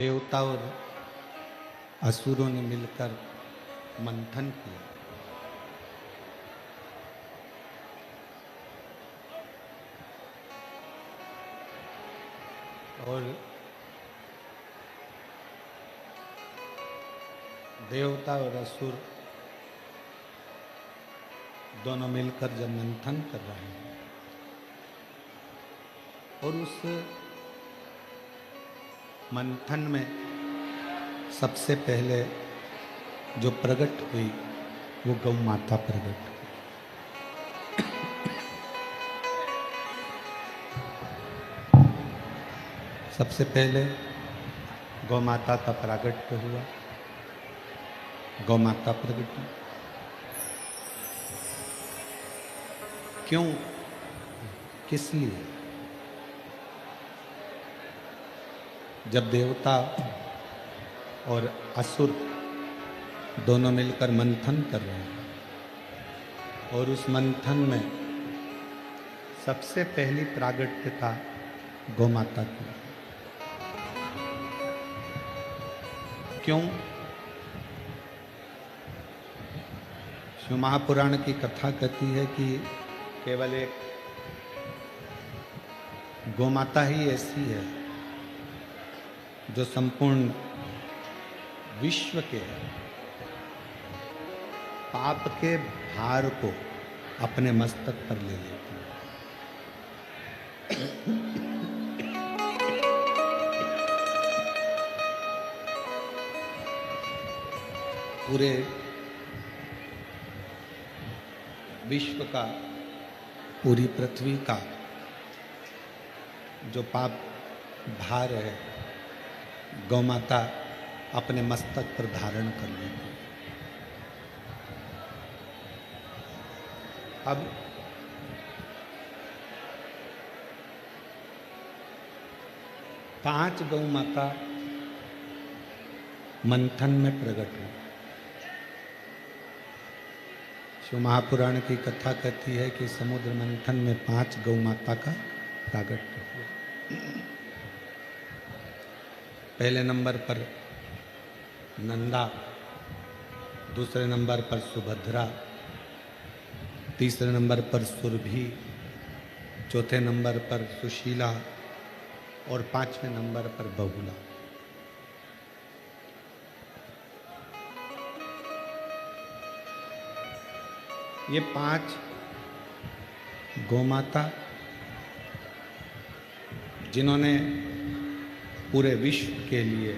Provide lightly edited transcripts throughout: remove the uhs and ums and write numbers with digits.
देवता और असुरों ने मिलकर मंथन किया और देवता और असुर दोनों मिलकर जब मंथन कर रहे हैं और उस मंथन में सबसे पहले जो प्रकट हुई वो गौ माता प्रकट हुई। सबसे पहले गौ माता का प्रागट्य हुआ, गौ माता प्रकट हुई। क्यों, किस लिए? जब देवता और असुर दोनों मिलकर मंथन कर रहे हैं और उस मंथन में सबसे पहली प्रागट्यता गौ माता की। क्यों? शिव महापुराण की कथा कहती है कि केवल एक गौ माता ही ऐसी है जो संपूर्ण विश्व के पाप के भार को अपने मस्तक पर ले लेती है। पूरे विश्व का, पूरी पृथ्वी का जो पाप भार है गौ माता अपने मस्तक पर धारण कर लेती है। अब पांच गौ माता मंथन में प्रकट हुई। शिव महापुराण की कथा कहती है कि समुद्र मंथन में 5 गौ माता का प्रागट्य हुआ। पहले नंबर पर नंदा, दूसरे नंबर पर सुभद्रा, तीसरे नंबर पर सुरभि, चौथे नंबर पर सुशीला और 5वें नंबर पर बहुला। ये 5 गौमाता जिन्होंने पूरे विश्व के लिए,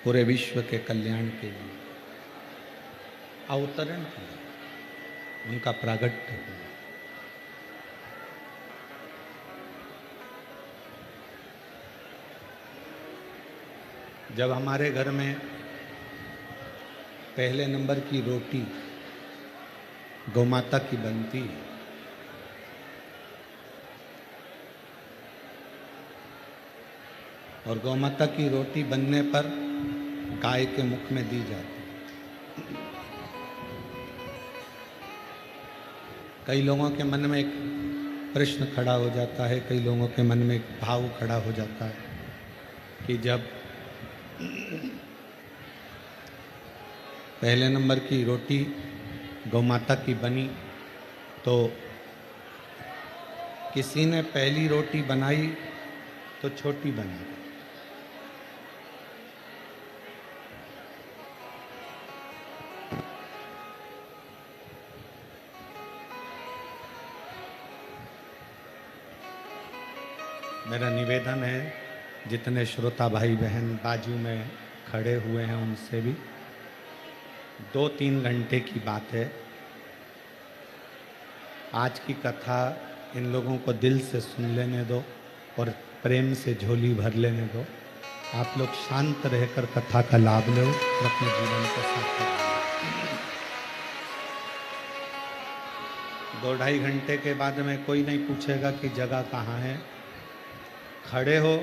पूरे विश्व के कल्याण के लिए अवतरण किया, उनका प्रागट्य हुआ। जब हमारे घर में पहले नंबर की रोटी गौमाता की बनती है और गौमाता की रोटी बनने पर गाय के मुख में दी जाती है, कई लोगों के मन में एक प्रश्न खड़ा हो जाता है, कई लोगों के मन में एक भाव खड़ा हो जाता है कि जब पहले नंबर की रोटी गौमाता की बनी तो किसी ने पहली रोटी बनाई तो छोटी बनी। मेरा निवेदन है जितने श्रोता भाई बहन बाजू में खड़े हुए हैं उनसे भी 2-3 घंटे की बात है। आज की कथा इन लोगों को दिल से सुन लेने दो और प्रेम से झोली भर लेने दो। आप लोग शांत रहकर कथा का लाभ लो और अपने जीवन को सार्थक करो। 2-2.5 घंटे के बाद में कोई नहीं पूछेगा कि जगह कहाँ है। खड़े हो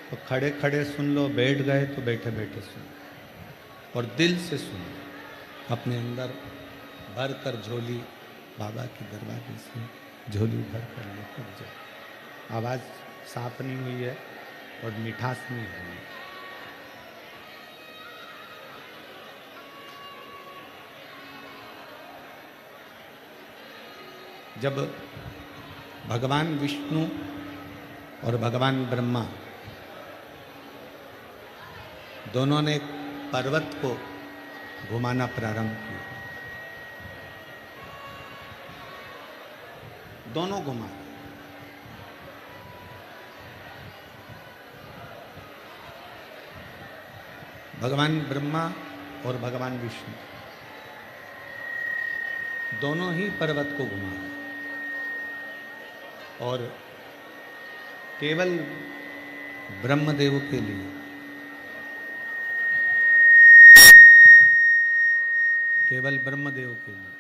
तो खड़े खड़े सुन लो, बैठ गए तो बैठे बैठे सुनो और दिल से सुनो। अपने अंदर भर कर झोली बाबा की दरवाजे से झोली भर कर लेकर जाओ। आवाज़ साफ नहीं हुई है और मिठास नहीं आएगी। जब भगवान विष्णु और भगवान ब्रह्मा दोनों ने पर्वत को घुमाना प्रारंभ किया, दोनों घुमा, भगवान ब्रह्मा और भगवान विष्णु दोनों ही पर्वत को घुमा, और केवल ब्रह्मदेव के लिए, केवल ब्रह्मदेव के लिए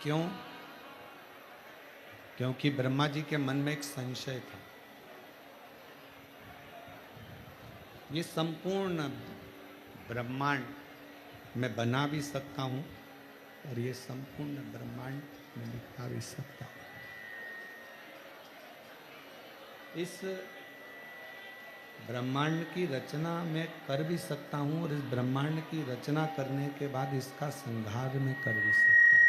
क्यों? क्योंकि ब्रह्मा जी के मन में एक संशय था, ये संपूर्ण ब्रह्मांड मैं बना भी सकता हूं और ये संपूर्ण ब्रह्मांड में मिटा भी सकता हूं। इस ब्रह्मांड की रचना मैं कर भी सकता हूं और इस ब्रह्मांड की रचना करने के बाद इसका संहार मैं कर भी सकता हूं।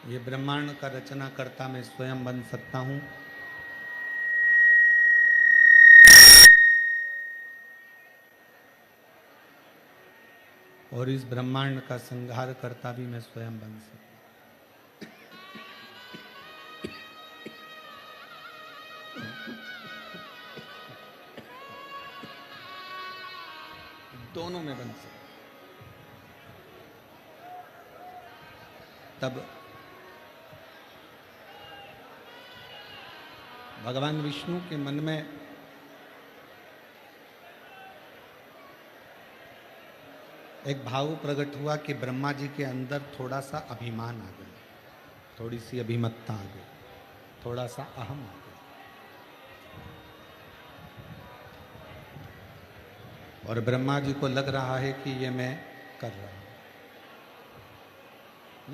ये ब्रह्मांड का रचना करता मैं स्वयं बन सकता हूं, और इस ब्रह्मांड का संहार करता भी मैं स्वयं बन सकता हूं, दोनों में बन सकता। तब भगवान विष्णु के मन में एक भाव प्रकट हुआ कि ब्रह्मा जी के अंदर थोड़ा सा अभिमान आ गया, थोड़ी सी अभिमत्ता आ गई, थोड़ा सा अहम आ गया, और ब्रह्मा जी को लग रहा है कि ये मैं कर रहा हूं।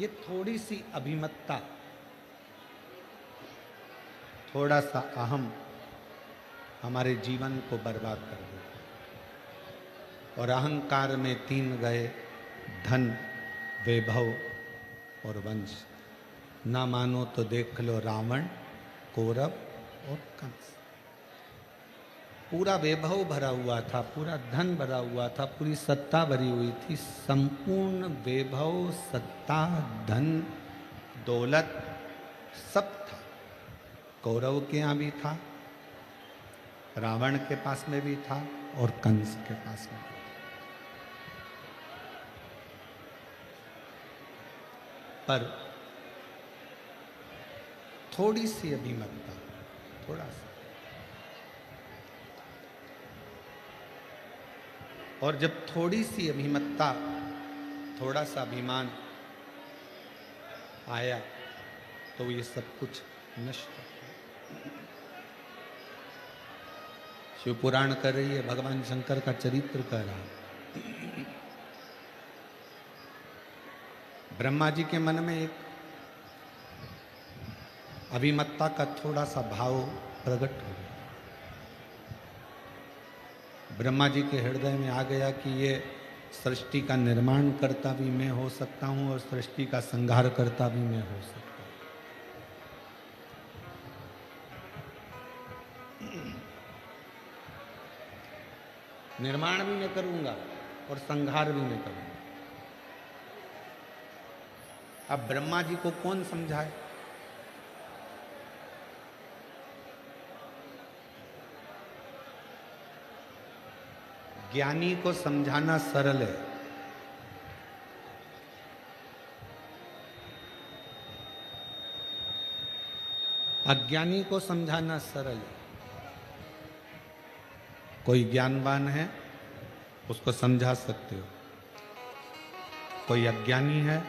ये थोड़ी सी अभिमत्ता, थोड़ा सा अहम हमारे जीवन को बर्बाद कर देता, और अहंकार में तीन गए धन, वैभव और वंश। ना मानो तो देख लो रावण, कौरव और कंस। पूरा वैभव भरा हुआ था, पूरा धन भरा हुआ था, पूरी सत्ता भरी हुई थी। संपूर्ण वैभव, सत्ता, धन, दौलत सब था। कौरव के यहाँ भी था, रावण के पास में भी था, और कंस के पास में भी था। पर थोड़ी सी अभिमत्ता, थोड़ा सा, और जब थोड़ी सी अभिमत्ता, थोड़ा सा अभिमान आया तो ये सब कुछ नष्ट हो। शिव पुराण कर रही है, भगवान शंकर का चरित्र कह रहा है। ब्रह्मा जी के मन में एक अभिमत्ता का थोड़ा सा भाव प्रकट हो गया। ब्रह्मा जी के हृदय में आ गया कि ये सृष्टि का निर्माण करता भी मैं हो सकता हूं और सृष्टि का संहार करता भी मैं हो सकता हूं। निर्माण भी मैं करूंगा और संहार भी मैं करूंगा। अब ब्रह्मा जी को कौन समझाए? ज्ञानी को समझाना सरल है, अज्ञानी को समझाना सरल है। कोई ज्ञानवान है उसको समझा सकते हो, कोई अज्ञानी है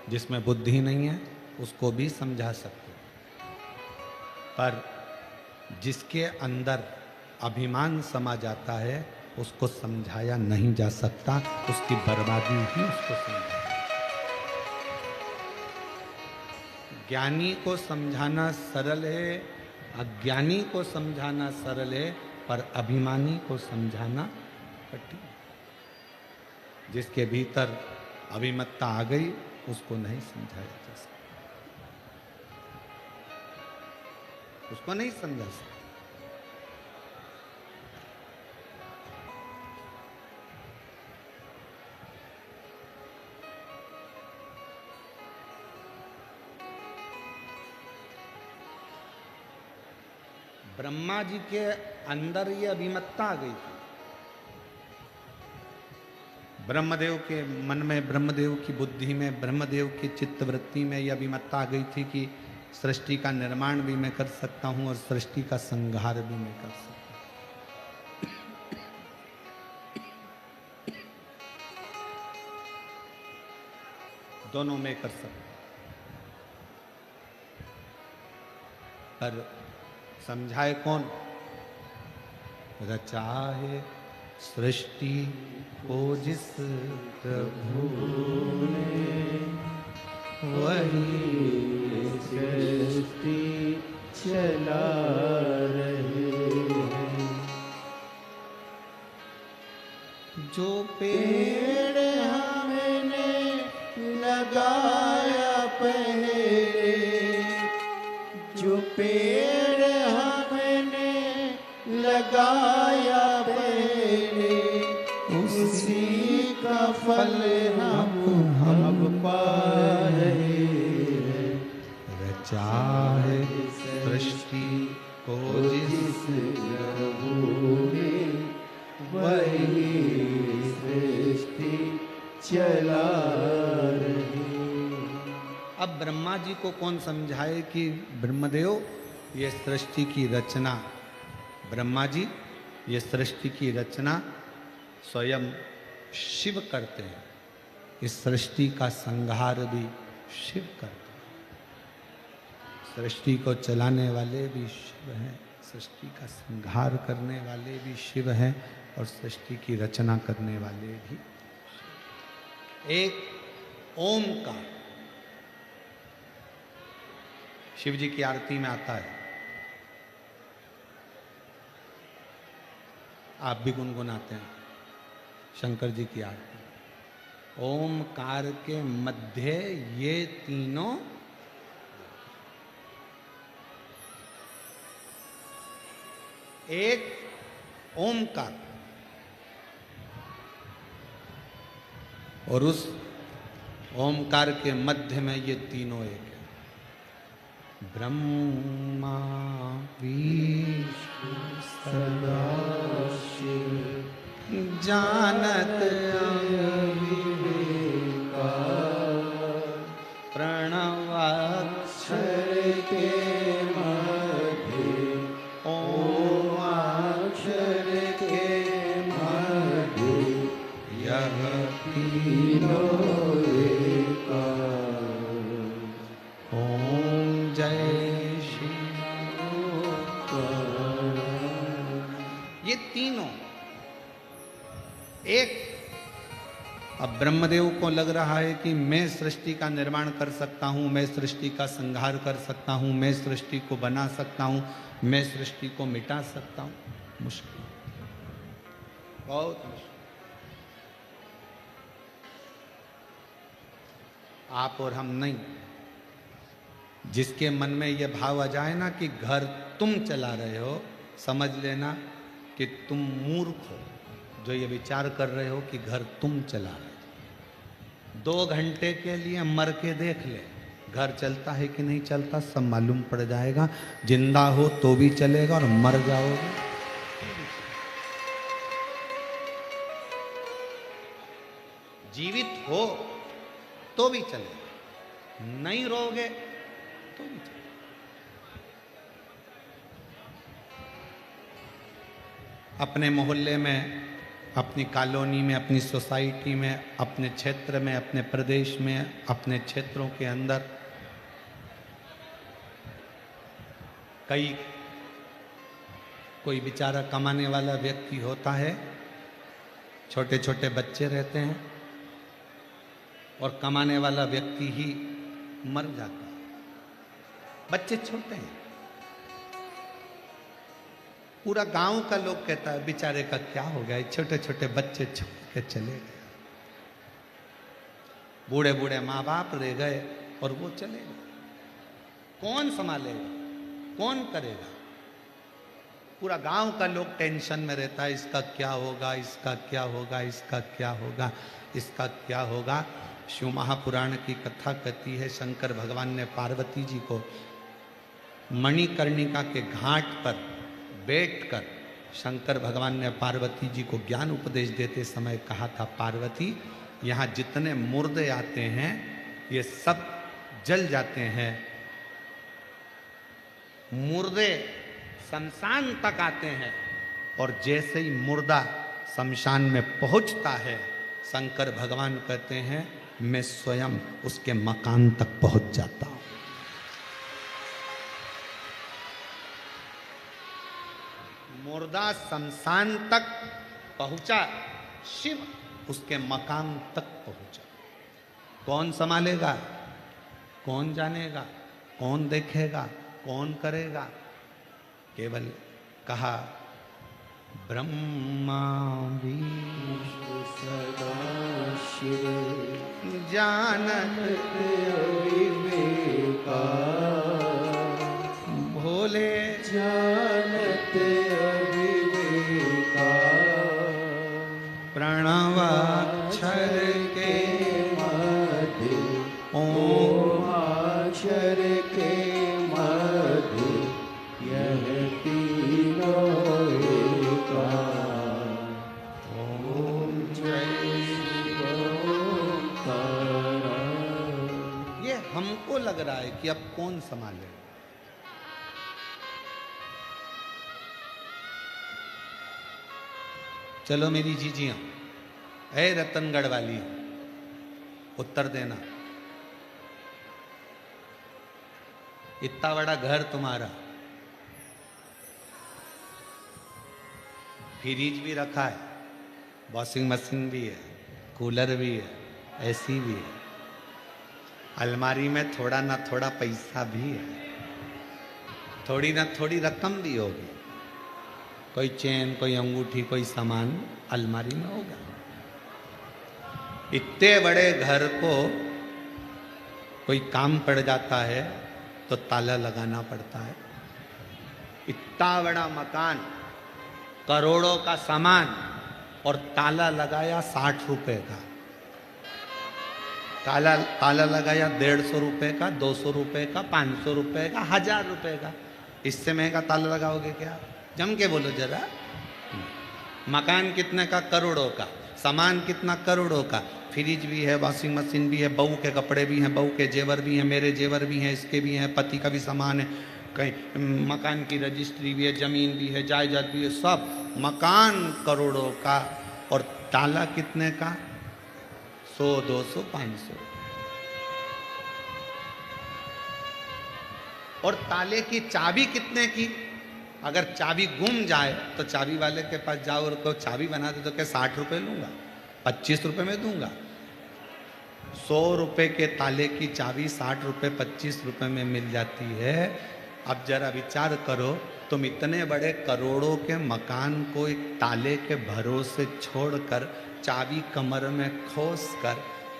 जिसमें बुद्धि नहीं है उसको भी समझा सकते हो, पर जिसके अंदर अभिमान समा जाता है उसको समझाया नहीं जा सकता, उसकी बर्बादी ही उसको समझाए। ज्ञानी को समझाना सरल है, अज्ञानी को समझाना सरल है, पर अभिमानी को समझाना कठिन। जिसके भीतर अभिमत्ता आ गई उसको नहीं समझाया जा सकता, उसको नहीं समझा सकता। ब्रह्मा जी के अंदर ये अभिमत्ता आ गई थी। ब्रह्मदेव के मन में, ब्रह्मदेव की बुद्धि में, ब्रह्मदेव की चित्तवृत्ति में यह अभिमत्ता आ गई थी कि सृष्टि का निर्माण भी मैं कर सकता हूं और सृष्टि का संहार भी मैं कर सकता हूं। दोनों में कर सकता हूं, पर समझाए कौन? रचा है सृष्टि को जिस प्रभु ने, वही सृष्टि चला रहे हैं। जो पेड़ हमने लगाया पहले, जो पेड़ हमने लगाया पहले, उसी का फल हम पा रहे हैं। रचा है सृष्टि को जिस प्रभु ने, वही सृष्टि चला रही। अब ब्रह्मा जी को कौन समझाए कि ब्रह्मदेव ये सृष्टि की रचना, ब्रह्मा जी ये सृष्टि की रचना स्वयं शिव करते हैं, इस सृष्टि का संहार भी शिव करते हैं। सृष्टि को चलाने वाले भी शिव हैं, सृष्टि का संहार करने वाले भी शिव हैं, और सृष्टि की रचना करने वाले भी। एक ओमकार शिव जी की आरती में आता है, आप भी गुनगुनाते हैं शंकर जी की आरती। ओमकार के मध्य ये तीनों, एक ओमकार और उस ओमकार के मध्य में ये तीनों एक है। ब्रह्मा विष्णु सदाशिव जानत अविवेका, प्रणवाक्षर के मध्य ओमाक्षर के मध्य यह तीनों एका। ओम जय श्री ये तीनों एक। अब ब्रह्मदेव को लग रहा है कि मैं सृष्टि का निर्माण कर सकता हूं, मैं सृष्टि का संहार कर सकता हूं, मैं सृष्टि को बना सकता हूं, मैं सृष्टि को मिटा सकता हूं। मुश्किल, बहुत मुश्किल। आप और हम नहीं। जिसके मन में यह भाव आ जाए ना कि घर तुम चला रहे हो, समझ लेना कि तुम मूर्ख हो जो ये विचार कर रहे हो कि घर तुम चला रहे हो। 2 घंटे के लिए मर के देख ले, घर चलता है कि नहीं चलता सब मालूम पड़ जाएगा। जिंदा हो तो भी चलेगा और मर जाओगे। जीवित हो तो भी चलेगा, नहीं रहोगे तो भी चलेगा। अपने मोहल्ले में, अपनी कॉलोनी में, अपनी सोसाइटी में, अपने क्षेत्र में, अपने प्रदेश में, अपने क्षेत्रों के अंदर कोई बेचारा कमाने वाला व्यक्ति होता है, छोटे छोटे बच्चे रहते हैं और कमाने वाला व्यक्ति ही मर जाता है। बच्चे छोटे हैं, पूरा गांव का लोग कहता है बेचारे का क्या हो गया, छोटे छोटे बच्चे छोड़ के चले गए, बूढ़े बूढ़े माँ बाप रह गए और वो चले गए। कौन संभालेगा, कौन करेगा? पूरा गांव का लोग टेंशन में रहता है, इसका क्या होगा, इसका क्या होगा, इसका क्या होगा, इसका क्या होगा। शिव महापुराण की कथा कहती है, शंकर भगवान ने पार्वती जी को मणिकर्णिका के घाट पर बैठकर शंकर भगवान ने पार्वती जी को ज्ञान उपदेश देते समय कहा था, पार्वती यहाँ जितने मुर्दे आते हैं ये सब जल जाते हैं, मुर्दे शमशान तक आते हैं और जैसे ही मुर्दा शमशान में पहुंचता है, शंकर भगवान कहते हैं मैं स्वयं उसके मकान तक पहुंच जाता हूं। मुर्दा शमशान तक पहुंचा, शिव उसके मकान तक पहुंचा। कौन संभालेगा, कौन जानेगा, कौन देखेगा, कौन करेगा? केवल कहा ब्रह्मा विष्णु सदा शिव जानत अविवेका, भोले जानत अविवेका, प्रणवाक्षर के मध्य ओम अक्षर के मध्य यह तीनों एका। ओम जय शिव ओंकार। ये हमको लग रहा है कि अब कौन संभाले। चलो मेरी जीजियां, ऐ रतनगढ़ वाली, उत्तर देना। इतना बड़ा घर तुम्हारा, फ्रिज भी रखा है, वॉशिंग मशीन भी है, कूलर भी है, एसी भी है, अलमारी में थोड़ा ना थोड़ा पैसा भी है, थोड़ी ना थोड़ी रकम भी होगी, कोई चेन, कोई अंगूठी, कोई सामान अलमारी में होगा। इतने बड़े घर को कोई काम पड़ जाता है तो ताला लगाना पड़ता है। इतना बड़ा मकान, करोड़ों का सामान और ताला लगाया 60 रुपए का, ताला लगाया 150 रुपए का, 200 रुपए का, 500 रुपए का, 1000 रुपए का। इससे महंगा ताला लगाओगे क्या? जम के बोलो जरा। मकान कितने का? करोड़ों का। सामान कितना? करोड़ों का। फ्रिज भी है, वॉशिंग मशीन भी है, बहू के कपड़े भी हैं, बहू के जेवर भी हैं, मेरे जेवर भी हैं, इसके भी हैं, पति का भी सामान है, कहीं मकान की रजिस्ट्री भी है, जमीन भी है, जायदाद भी है, सब। मकान करोड़ों का और ताला कितने का? 100, 200, 500। और ताले की चाबी कितने की? अगर चाबी गुम जाए तो चाबी वाले के पास जाओ और को चाबी बना दे तो क्या 60 रुपए लूंगा, 25 रुपए में दूंगा। 100 रुपए के ताले की चाबी 60 रुपए, 25 रुपए में मिल जाती है। अब जरा विचार करो, तुम इतने बड़े करोड़ों के मकान को एक ताले के भरोसे छोड़कर, चाबी कमर में खोस कर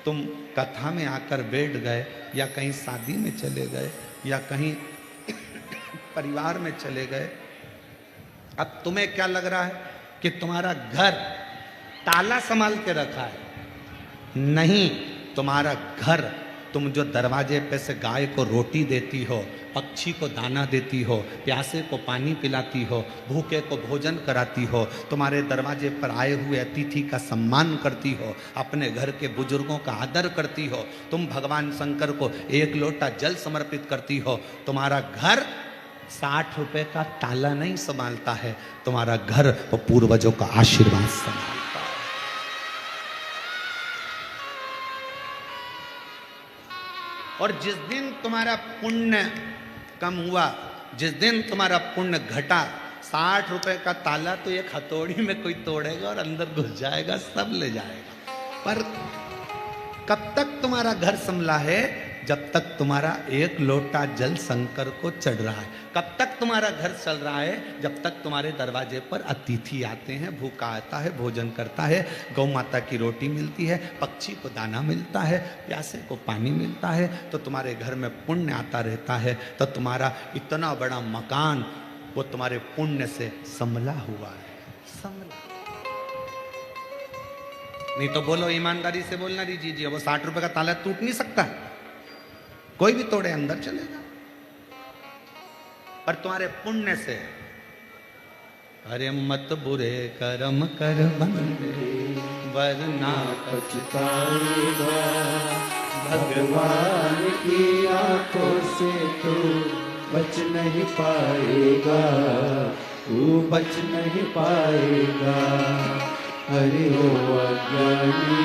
तुम कथा में आकर बैठ गए, या कहीं शादी में चले गए, या कहीं परिवार में चले गए। अब तुम्हें क्या लग रहा है कि तुम्हारा घर ताला संभाल के रखा है? नहीं, तुम्हारा घर, तुम जो दरवाजे पे से गाय को रोटी देती हो, पक्षी को दाना देती हो, प्यासे को पानी पिलाती हो, भूखे को भोजन कराती हो, तुम्हारे दरवाजे पर आए हुए अतिथि का सम्मान करती हो, अपने घर के बुजुर्गों का आदर करती हो, तुम भगवान शंकर को 1 लोटा जल समर्पित करती हो, तुम्हारा घर 60 रुपए का ताला नहीं संभालता है, तुम्हारा घर वो पूर्वजों का आशीर्वाद संभालता है। और जिस दिन तुम्हारा पुण्य कम हुआ, जिस दिन तुम्हारा पुण्य घटा, 60 रुपए का ताला तो एक हथौड़ी में कोई तोड़ेगा और अंदर घुस जाएगा, सब ले जाएगा। पर कब तक तुम्हारा घर संभला है? जब तक तुम्हारा एक लोटा जल शंकर को चढ़ रहा है। कब तक तुम्हारा घर चल रहा है? जब तक तुम्हारे दरवाजे पर अतिथि आते हैं, भूखा आता है, भोजन करता है, गौ माता की रोटी मिलती है, पक्षी को दाना मिलता है, प्यासे को पानी मिलता है, तो तुम्हारे घर में पुण्य आता रहता है। तो तुम्हारा इतना बड़ा मकान वो तुम्हारे पुण्य से संभला हुआ है, संभला। नहीं तो बोलो, ईमानदारी से बोलना जी, वो 60 रुपए का ताला टूट नहीं सकता, कोई भी तोड़े अंदर चलेगा। पर तुम्हारे पुण्य से, अरे मत बुरे कर्म कर बंदे वरना पछताएगा, भगवान की आंखों से तू बच नहीं पाएगा, तू बच नहीं पाएगा। हरि हो अज्ञानी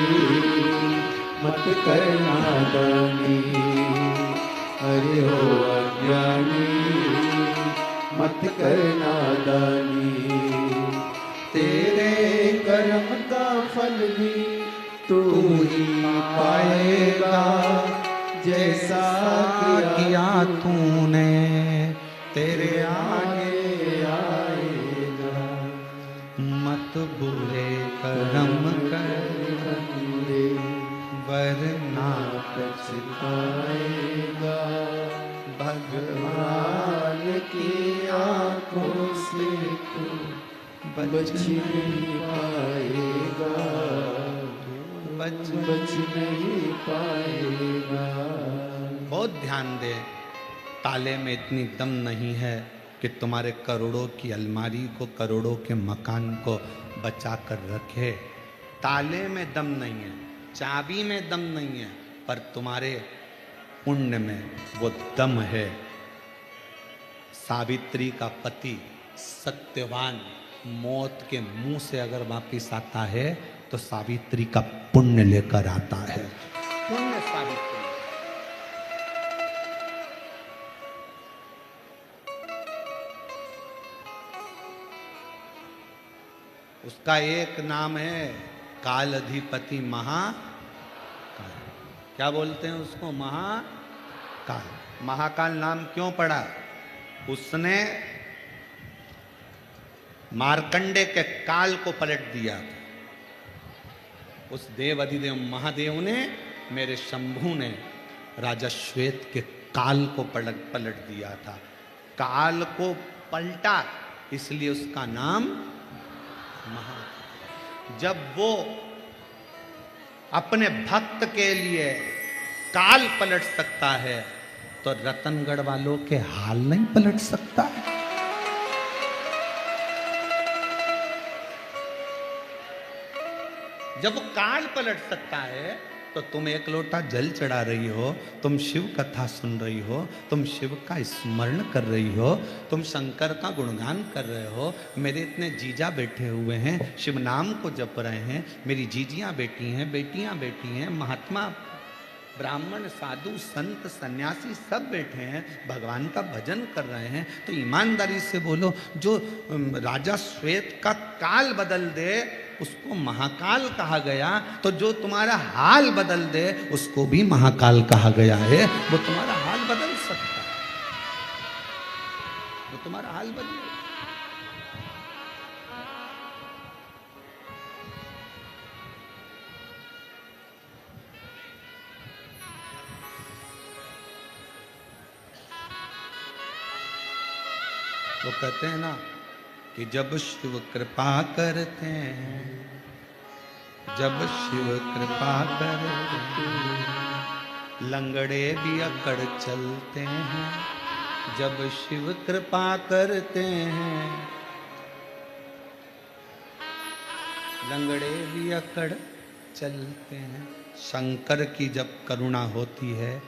मत करना दानी, हरि हो अज्ञानी मत करना दानी। तेरे कर्म का फल भी तू ही पाएगा, जैसा किया तूने तेरे आगे आएगा। मत बुरे कर्म कर बंदे वरना पछताएगा, भगवान की आंखों से तू बच नहीं पाएगा, बच नहीं पाएगा। बहुत ध्यान दे, ताले में इतनी दम नहीं है कि तुम्हारे करोड़ों की अलमारी को, करोड़ों के मकान को बचा कर रखे। ताले में दम नहीं है, चाबी में दम नहीं है, पर तुम्हारे पुण्य में वो दम है। सावित्री का पति सत्यवान मौत के मुंह से अगर वापिस आता है तो सावित्री का पुण्य लेकर आता है। पुण्य सावित्री, उसका एक नाम है काल अधिपति महाकाल। क्या बोलते हैं उसको? महाकाल। महाकाल नाम क्यों पड़ा? उसने मार्कंडे के काल को पलट दिया। उस देव अधिदेव महादेव ने, मेरे शंभू ने राजा श्वेत के काल को पलट दिया था। काल को पलटा, इसलिए उसका नाम महाकाल। जब वो अपने भक्त के लिए काल पलट सकता है तो रतनगढ़ वालों के हाल नहीं पलट सकता। जब वो काल पलट सकता है तो तुम एक लोटा जल चढ़ा रही हो, तुम शिव कथा सुन रही हो, तुम शिव का स्मरण कर रही हो, तुम शंकर का गुणगान कर रहे हो। मेरे इतने जीजा बैठे हुए हैं, शिव नाम को जप रहे हैं, मेरी जीजियां बेटी हैं, बेटियां बेटी हैं, महात्मा ब्राह्मण साधु संत सन्यासी सब बैठे हैं, भगवान का भजन कर रहे हैं। तो ईमानदारी से बोलो, जो राजा श्वेत का काल बदल दे उसको महाकाल कहा गया, तो जो तुम्हारा हाल बदल दे उसको भी महाकाल कहा गया है। वो तुम्हारा हाल बदल सकता है, वो तुम्हारा हाल बदल। वो कहते हैं ना कि जब शिव कृपा करते हैं, जब शिव कृपा करते हैं, लंगड़े भी अकड़ चलते हैं। जब शिव कृपा करते हैं, लंगड़े भी अकड़ चलते हैं। शंकर की जब करुणा होती है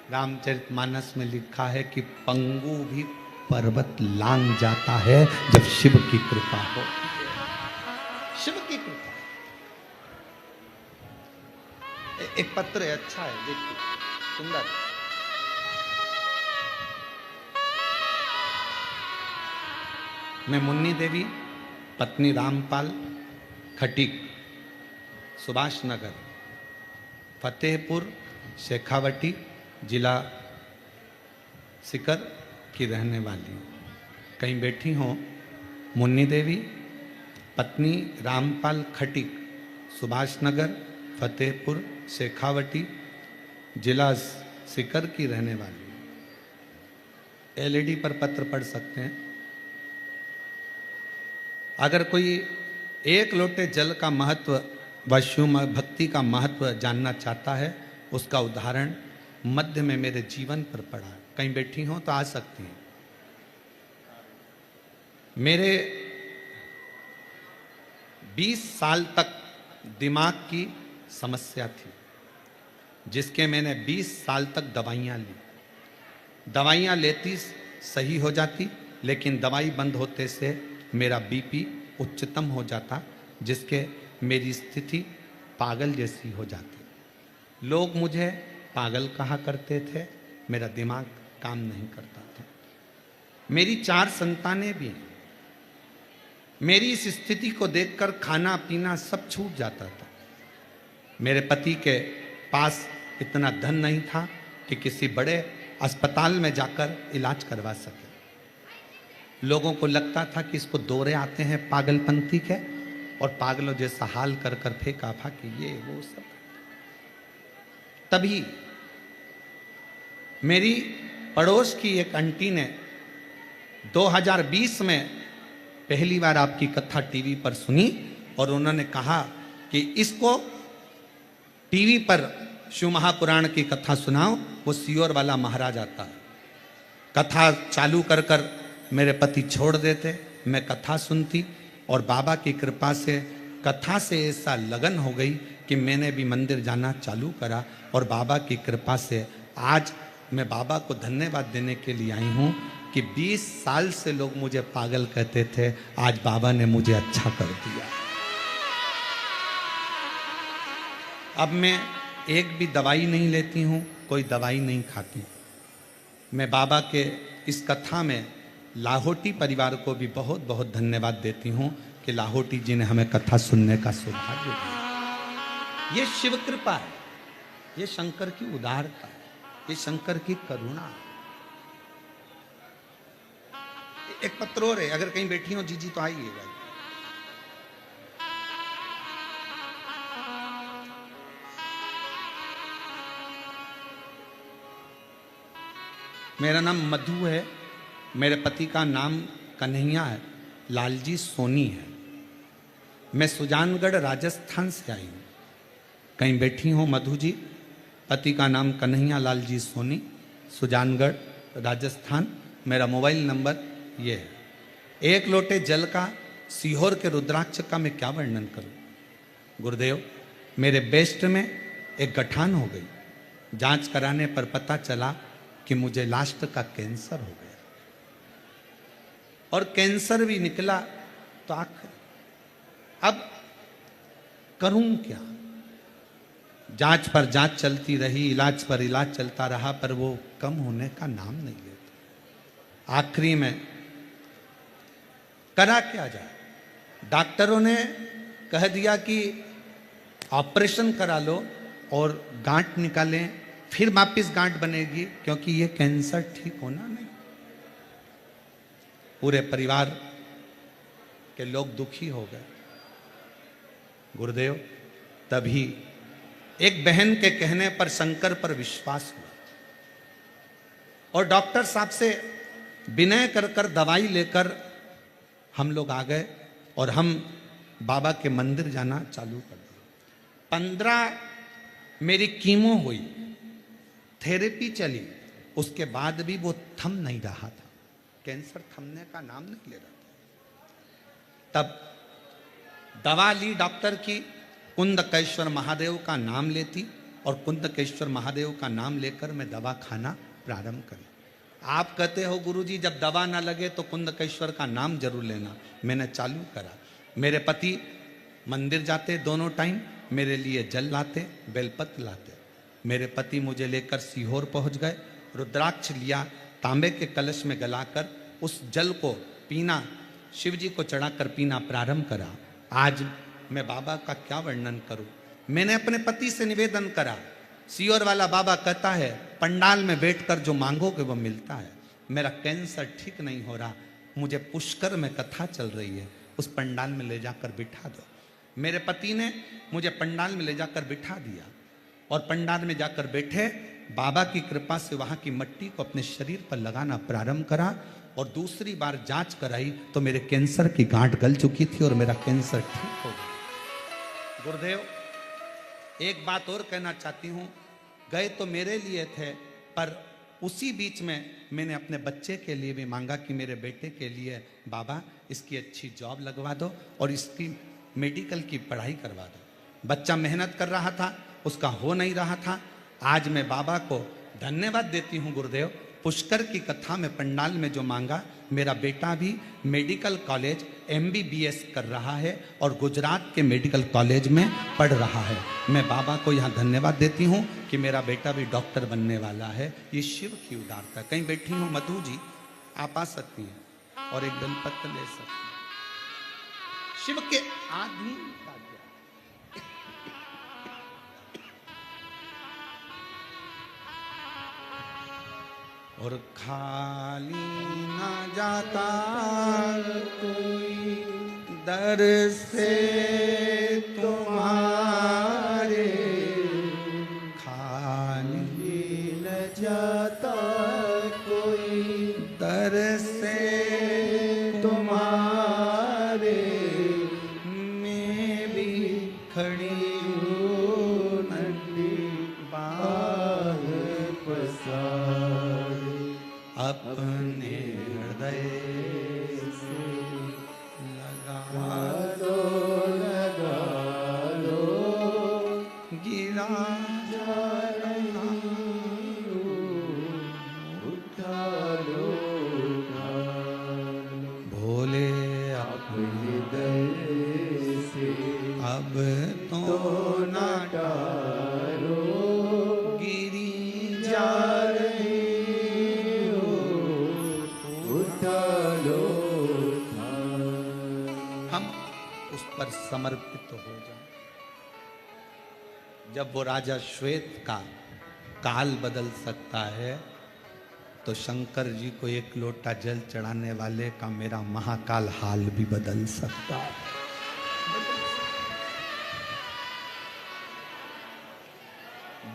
रामचरितमानस में लिखा है कि पंगु भी पर्वत लांग जाता है जब शिव की कृपा हो। शिव की कृपा। एक पत्र है, अच्छा है, देखिए, सुंदर। मैं मुन्नी देवी, पत्नी रामपाल, खटीक, सुभाष नगर, फतेहपुर शेखावटी, जिला सीकर की रहने वाली हूँ। कहीं बैठी हो मुन्नी देवी, पत्नी रामपाल, खटीक, सुभाष नगर, फतेहपुर शेखावटी, जिला सीकर की रहने वाली हूँ। एलईडी पर पत्र पढ़ सकते हैं। अगर कोई एक लोटे जल का महत्व व शिव भक्ति का महत्व जानना चाहता है, उसका उदाहरण मध्य में मेरे जीवन पर पड़ा है। कहीं बैठी हो तो आ सकती हैं। मेरे 20 साल तक दिमाग की समस्या थी, जिसके मैंने 20 साल तक दवाइयाँ ली। दवाइयाँ लेती सही हो जाती, लेकिन दवाई बंद होते से मेरा बीपी उच्चतम हो जाता, जिसके मेरी स्थिति पागल जैसी हो जाती। लोग मुझे पागल कहा करते थे, मेरा दिमाग काम नहीं करता था। मेरी 4 संतानें भी हैं। मेरी इस स्थिति को देखकर खाना पीना सब छूट जाता था। मेरे पति के पास इतना धन नहीं था कि किसी बड़े अस्पताल में जाकर इलाज करवा सके। लोगों को लगता था कि इसको दौरे आते हैं पागलपंथी के, और पागलों जैसा हाल कर कर फेंका फाकी ये वो सब। तभी मेरी पड़ोस की एक आंटी ने 2020 में पहली बार आपकी कथा टीवी पर सुनी, और उन्होंने कहा कि इसको टीवी पर शिव महापुराण की कथा सुनाओ, वो सियोर वाला महाराज आता है। कथा चालू कर कर मेरे पति छोड़ देते, मैं कथा सुनती, और बाबा की कृपा से कथा से ऐसा लगन हो गई कि मैंने भी मंदिर जाना चालू करा। और बाबा की कृपा से आज मैं बाबा को धन्यवाद देने के लिए आई हूँ कि 20 साल से लोग मुझे पागल कहते थे, आज बाबा ने मुझे अच्छा कर दिया। अब मैं एक भी दवाई नहीं लेती हूँ, कोई दवाई नहीं खाती। मैं बाबा के इस कथा में लाहौटी परिवार को भी बहुत बहुत धन्यवाद देती हूँ कि लाहौटी जी ने हमें कथा सुनने का सौभाग्य दिया। ये शिव कृपा है, ये शंकर की उदारता है, ये शंकर की करुणा है। एक पत्र और है, अगर कहीं बैठी हो जीजी तो आइएगा। मेरा नाम मधु है, मेरे पति का नाम कन्हैया है, लालजी सोनी है। मैं सुजानगढ़ राजस्थान से आई हूँ। कहीं बैठी हो मधु जी? पति का नाम कन्हैया लालजी सोनी, सुजानगढ़ राजस्थान। मेरा मोबाइल नंबर ये है। एक लोटे जल का सीहोर के रुद्राक्ष का मैं क्या वर्णन करूं? गुरुदेव, मेरे बेस्ट में एक गठान हो गई। जांच कराने पर पता चला कि मुझे लास्ट का कैंसर हो गया, और कैंसर भी निकला तो आखिर अब करूं क्या? जांच पर जांच चलती रही, इलाज पर इलाज चलता रहा, पर वो कम होने का नाम नहीं लेता। आखिरी में करा क्या जाए? डॉक्टरों ने कह दिया कि ऑपरेशन करा लो और गांठ निकालें, फिर वापिस गांठ बनेगी, क्योंकि ये कैंसर ठीक होना नहीं। पूरे परिवार के लोग दुखी हो गए। गुरुदेव, तभी एक बहन के कहने पर शंकर पर विश्वास हुआ, और डॉक्टर साहब से विनय कर कर दवाई लेकर हम लोग आ गए, और हम बाबा के मंदिर जाना चालू कर दिया। 15 मेरी कीमो हुई, थेरेपी चली, उसके बाद भी वो थम नहीं रहा था। कैंसर थमने का नाम नहीं ले रहा था। तब दवा ली डॉक्टर की, कुंदकेश्वर महादेव का नाम लेती, और कुंदकेश्वर महादेव का नाम लेकर मैं दवा खाना प्रारंभ करें। आप कहते हो गुरुजी जब दवा ना लगे तो कुंदकेश्वर का नाम जरूर लेना। मैंने चालू करा। मेरे पति मंदिर जाते दोनों टाइम, मेरे लिए जल लाते, बेलपत्र लाते। मेरे पति मुझे लेकर सीहोर पहुंच गए, रुद्राक्ष लिया, तांबे के कलश में गलाकर उस जल को पीना, शिव जी को चढ़ाकर पीना प्रारंभ करा। आज मैं बाबा का क्या वर्णन करूं। मैंने अपने पति से निवेदन करा। सीहोर वाला बाबा कहता है पंडाल में बैठकर जो मांगोगे वो मिलता है। मेरा कैंसर ठीक नहीं हो रहा, मुझे पुष्कर में कथा चल रही है, उस पंडाल में ले जाकर बिठा दो। मेरे पति ने मुझे पंडाल में ले जाकर बिठा दिया और पंडाल में जाकर बैठे। बाबा की कृपा से वहां की मिट्टी को अपने शरीर पर लगाना प्रारंभ करा और दूसरी बार जांच कराई तो मेरे कैंसर की गांठ गल चुकी थी और मेरा कैंसर ठीक हो गया। गुरुदेव एक बात और कहना चाहती हूं, गए तो मेरे लिए थे, पर उसी बीच में मैंने अपने बच्चे के लिए भी मांगा कि मेरे बेटे के लिए बाबा इसकी अच्छी जॉब लगवा दो और इसकी मेडिकल की पढ़ाई करवा दो। बच्चा मेहनत कर रहा था, उसका हो नहीं रहा था। आज मैं बाबा को धन्यवाद देती हूँ गुरुदेव, पुष्कर की कथा में पंडाल में जो मांगा, मेरा बेटा भी मेडिकल कॉलेज MBBS कर रहा है और गुजरात के मेडिकल कॉलेज में पढ़ रहा है। मैं बाबा को यहाँ धन्यवाद देती हूँ कि मेरा बेटा भी डॉक्टर बनने वाला है। ये शिव की उदारता। कहीं बैठी हूँ मधु जी, आप आ सकती हैं और एक बेलपत्र ले सकती हैं। शिव के आधीन का और खाली ना जाता कोई दर से तुम्हारे, खाली न जाता कोई दर से तुम्हारे, मैं भी खड़ी हूँ नंदी बाग पसार, अपने हृदय से लगा लो गिरा उठा लो भोले अपने हृदय से अब तो ना डालो, गिरी जा पर समर्पित हो जाए। जब वो राजा श्वेत का काल बदल सकता है तो शंकर जी को एक लोटा जल चढ़ाने वाले का मेरा महाकाल हाल भी बदल सकता है।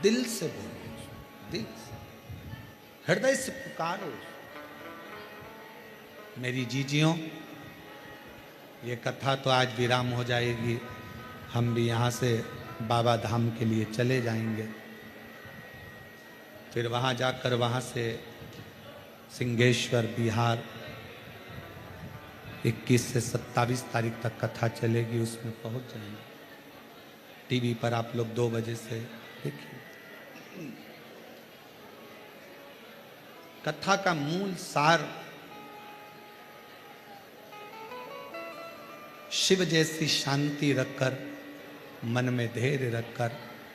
दिल से बोलो, दिल से, हृदय से पुकारो। मेरी जीजियों, ये कथा तो आज विराम हो जाएगी, हम भी यहाँ से बाबा धाम के लिए चले जाएंगे। फिर वहाँ जाकर वहाँ से सिंहेश्वर बिहार 21 से 27 तारीख तक कथा चलेगी, उसमें पहुँच जाएंगे। टीवी पर आप लोग 2 बजे से देखिए। कथा का मूल सार शिव जैसी शांति रखकर, मन में धैर्य रखकर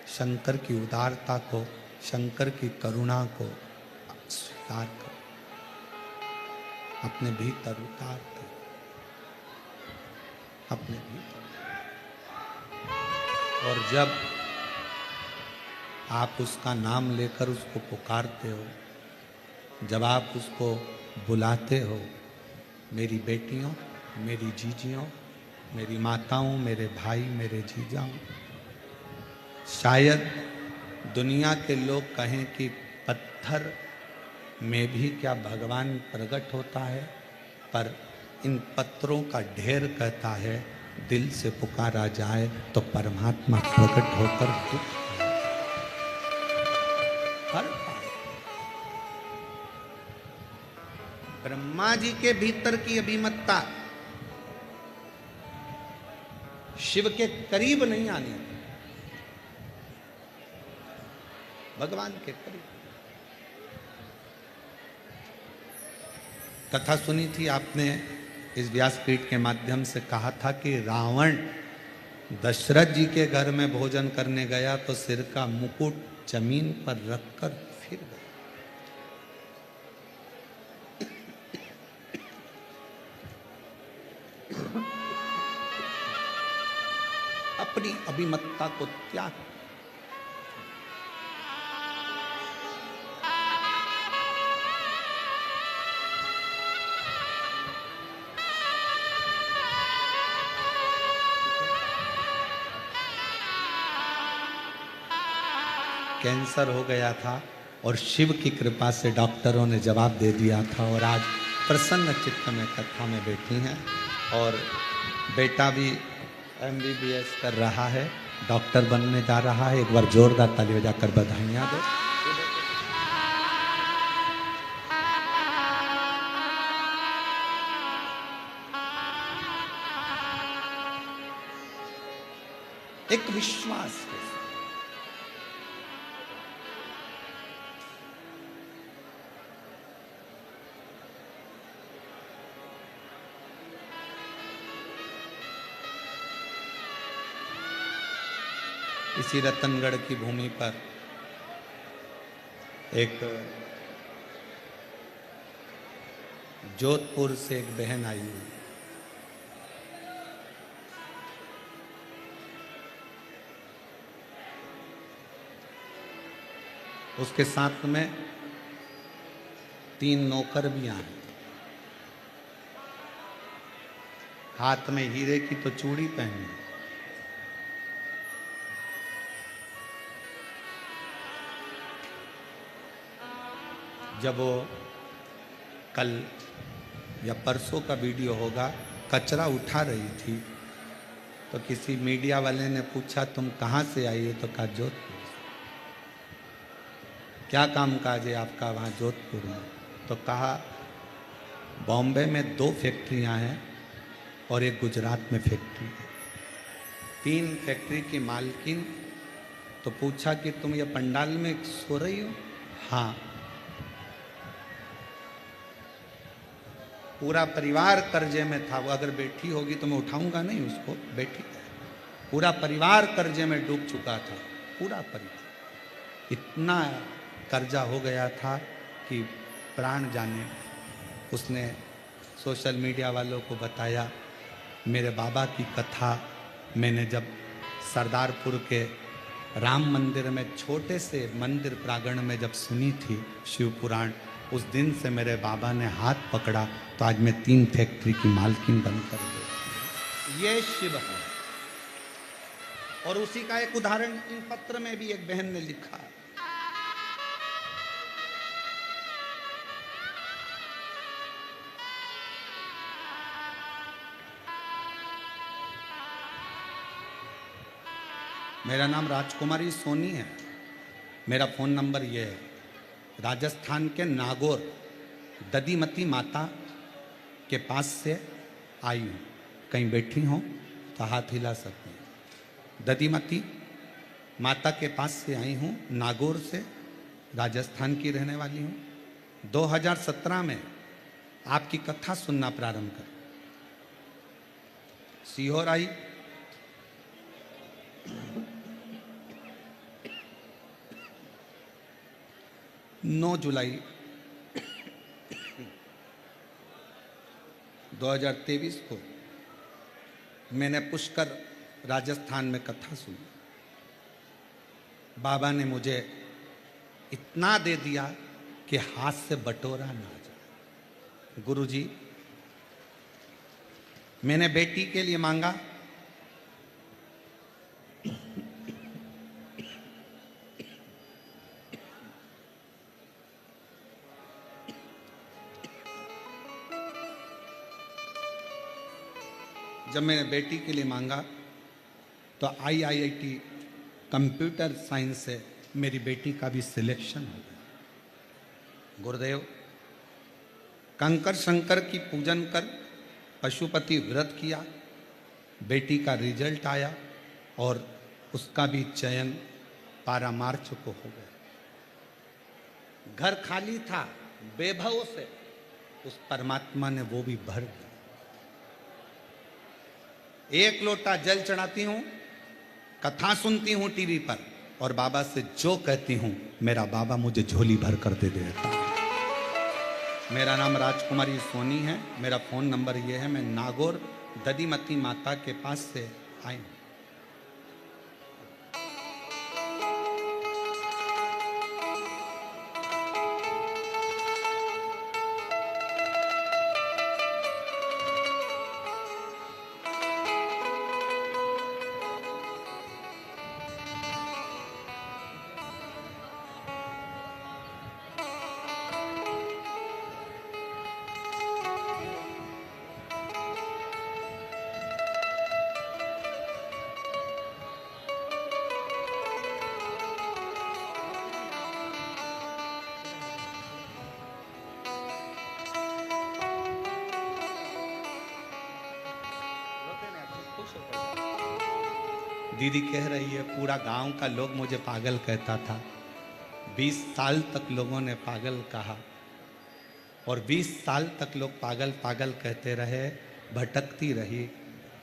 शंकर की उदारता को, शंकर की करुणा को स्वीकार कर, अपने भीतर उतार कर, अपने भीतर। और जब आप उसका नाम लेकर उसको पुकारते हो, जब आप उसको बुलाते हो, मेरी बेटियों, मेरी जीजियों, मेरी माताओं, मेरे भाई, मेरे जीजाओं, शायद दुनिया के लोग कहें कि पत्थर में भी क्या भगवान प्रकट होता है, पर इन पत्थरों का ढेर कहता है दिल से पुकारा जाए तो परमात्मा प्रकट होकर हर ब्रह्मा जी के भीतर की अभिमतता शिव के करीब नहीं आनी। भगवान के करीब। कथा सुनी थी आपने, इस व्यासपीठ के माध्यम से कहा था कि रावण दशरथ जी के घर में भोजन करने गया तो सिर का मुकुट जमीन पर रखकर फिर गया। अपनी अभिमतता को त्याग। कैंसर हो गया था और शिव की कृपा से डॉक्टरों ने जवाब दे दिया था और आज प्रसन्न चित्त में कथा में बैठी हैं और बेटा भी MBBS कर रहा है, डॉक्टर बनने जा रहा है। एक बार जोरदार ताली बजाकर बधाइयां दो। एक विश्वास है, इसी रतनगढ़ की भूमि पर एक जोधपुर से एक बहन आई हुई, उसके साथ में 3 नौकर भी आए, हाथ में हीरे की तो चूड़ी पहनी। जब वो कल या परसों का वीडियो होगा, कचरा उठा रही थी तो किसी मीडिया वाले ने पूछा तुम कहाँ से आई हो, तो कहा जोधपुर। क्या काम काज है आपका वहाँ जोधपुर में? तो कहा बॉम्बे में 2 फैक्ट्रियाँ हैं और एक गुजरात में फैक्ट्री है, 3 फैक्ट्री की मालकिन। तो पूछा कि तुम ये पंडाल में सो रही हो? हाँ। पूरा परिवार कर्जे में था, वो अगर बैठी होगी तो मैं उठाऊंगा नहीं उसको, बैठी। पूरा परिवार कर्जे में डूब चुका था, पूरा परिवार। इतना कर्जा हो गया था कि प्राण जाने। उसने सोशल मीडिया वालों को बताया, मेरे बाबा की कथा मैंने जब सरदारपुर के राम मंदिर में छोटे से मंदिर प्रांगण में जब सुनी थी शिव पुराण, उस दिन से मेरे बाबा ने हाथ पकड़ा तो आज मैं 3 फैक्ट्री की मालकिन बनकर गई। ये शिव है। और उसी का एक उदाहरण इन पत्र में भी एक बहन ने लिखा। मेरा नाम राजकुमारी सोनी है, मेरा फ़ोन नंबर ये है। राजस्थान के नागौर दधीमती माता के पास से आई हूँ, कहीं बैठी हो तो हाथ हिला सकते हैं। दधीमती माता के पास से आई हूँ, नागौर से, राजस्थान की रहने वाली हूँ। 2017 में आपकी कथा सुनना प्रारंभ कर सीहोर आई। 9 जुलाई 2023 को मैंने पुष्कर राजस्थान में कथा सुनी। बाबा ने मुझे इतना दे दिया कि हाथ से बटोरा ना जाए। गुरुजी, मैंने बेटी के लिए मांगा, जब मैंने बेटी के लिए मांगा तो IIT कंप्यूटर साइंस से मेरी बेटी का भी सिलेक्शन हो गया। गुरुदेव, कंकर शंकर की पूजन कर पशुपति व्रत किया, बेटी का रिजल्ट आया और उसका भी चयन 12 मार्च को हो गया। घर खाली था, बेभव से उस परमात्मा ने वो भी भर दिया। एक लोटा जल चढ़ाती हूं, कथा सुनती हूं टीवी पर, और बाबा से जो कहती हूं मेरा बाबा मुझे झोली भर कर दे देता है। मेरा नाम राजकुमारी सोनी है, मेरा फोन नंबर ये है। मैं नागौर ददीमती माता के पास से आई हूं। दीदी कह रही है पूरा गांव का लोग मुझे पागल कहता था। 20 साल तक लोगों ने पागल कहा, और 20 साल तक लोग पागल पागल कहते रहे, भटकती रही।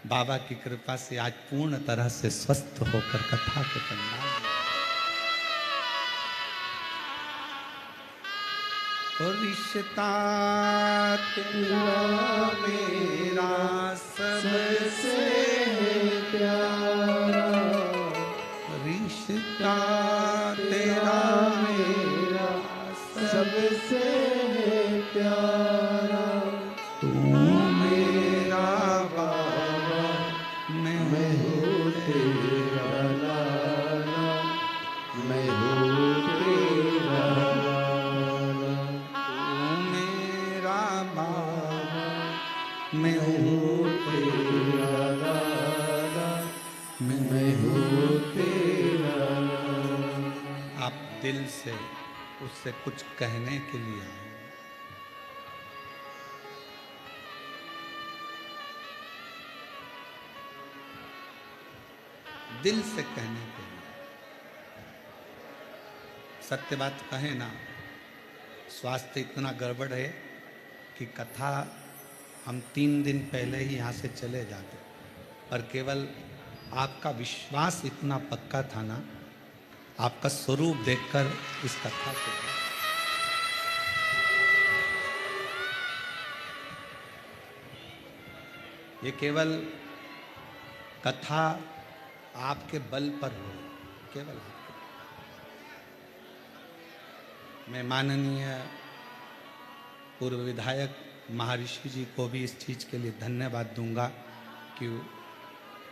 बाबा की कृपा से आज पूर्ण तरह से स्वस्थ होकर कथा के पंडाल में। और रिश्ता तेरा मेरा सबसे प्यारा, रिश्ता तेरा मेरा सबसे प्यारा, तू मेरा बाबा, मैं हूँ तेरा लाला, मैं हूँ तेरा लाला, तू मेरा बाबा, मैं हूँ तेरा लाला, मैं हूँ तेरा लाला। आप दिल से उससे कुछ कहने के लिए आए। दिल से कहने के लिए। सत्य बात कहे ना, स्वास्थ्य इतना गड़बड़ है कि कथा हम 3 दिन पहले ही यहाँ से चले जाते, पर केवल आपका विश्वास इतना पक्का था ना, आपका स्वरूप देखकर इस कथा को। ये केवल कथा आपके बल पर हो, केवल आपके। मैं माननीय पूर्व विधायक महर्षि जी को भी इस चीज़ के लिए धन्यवाद दूंगा कि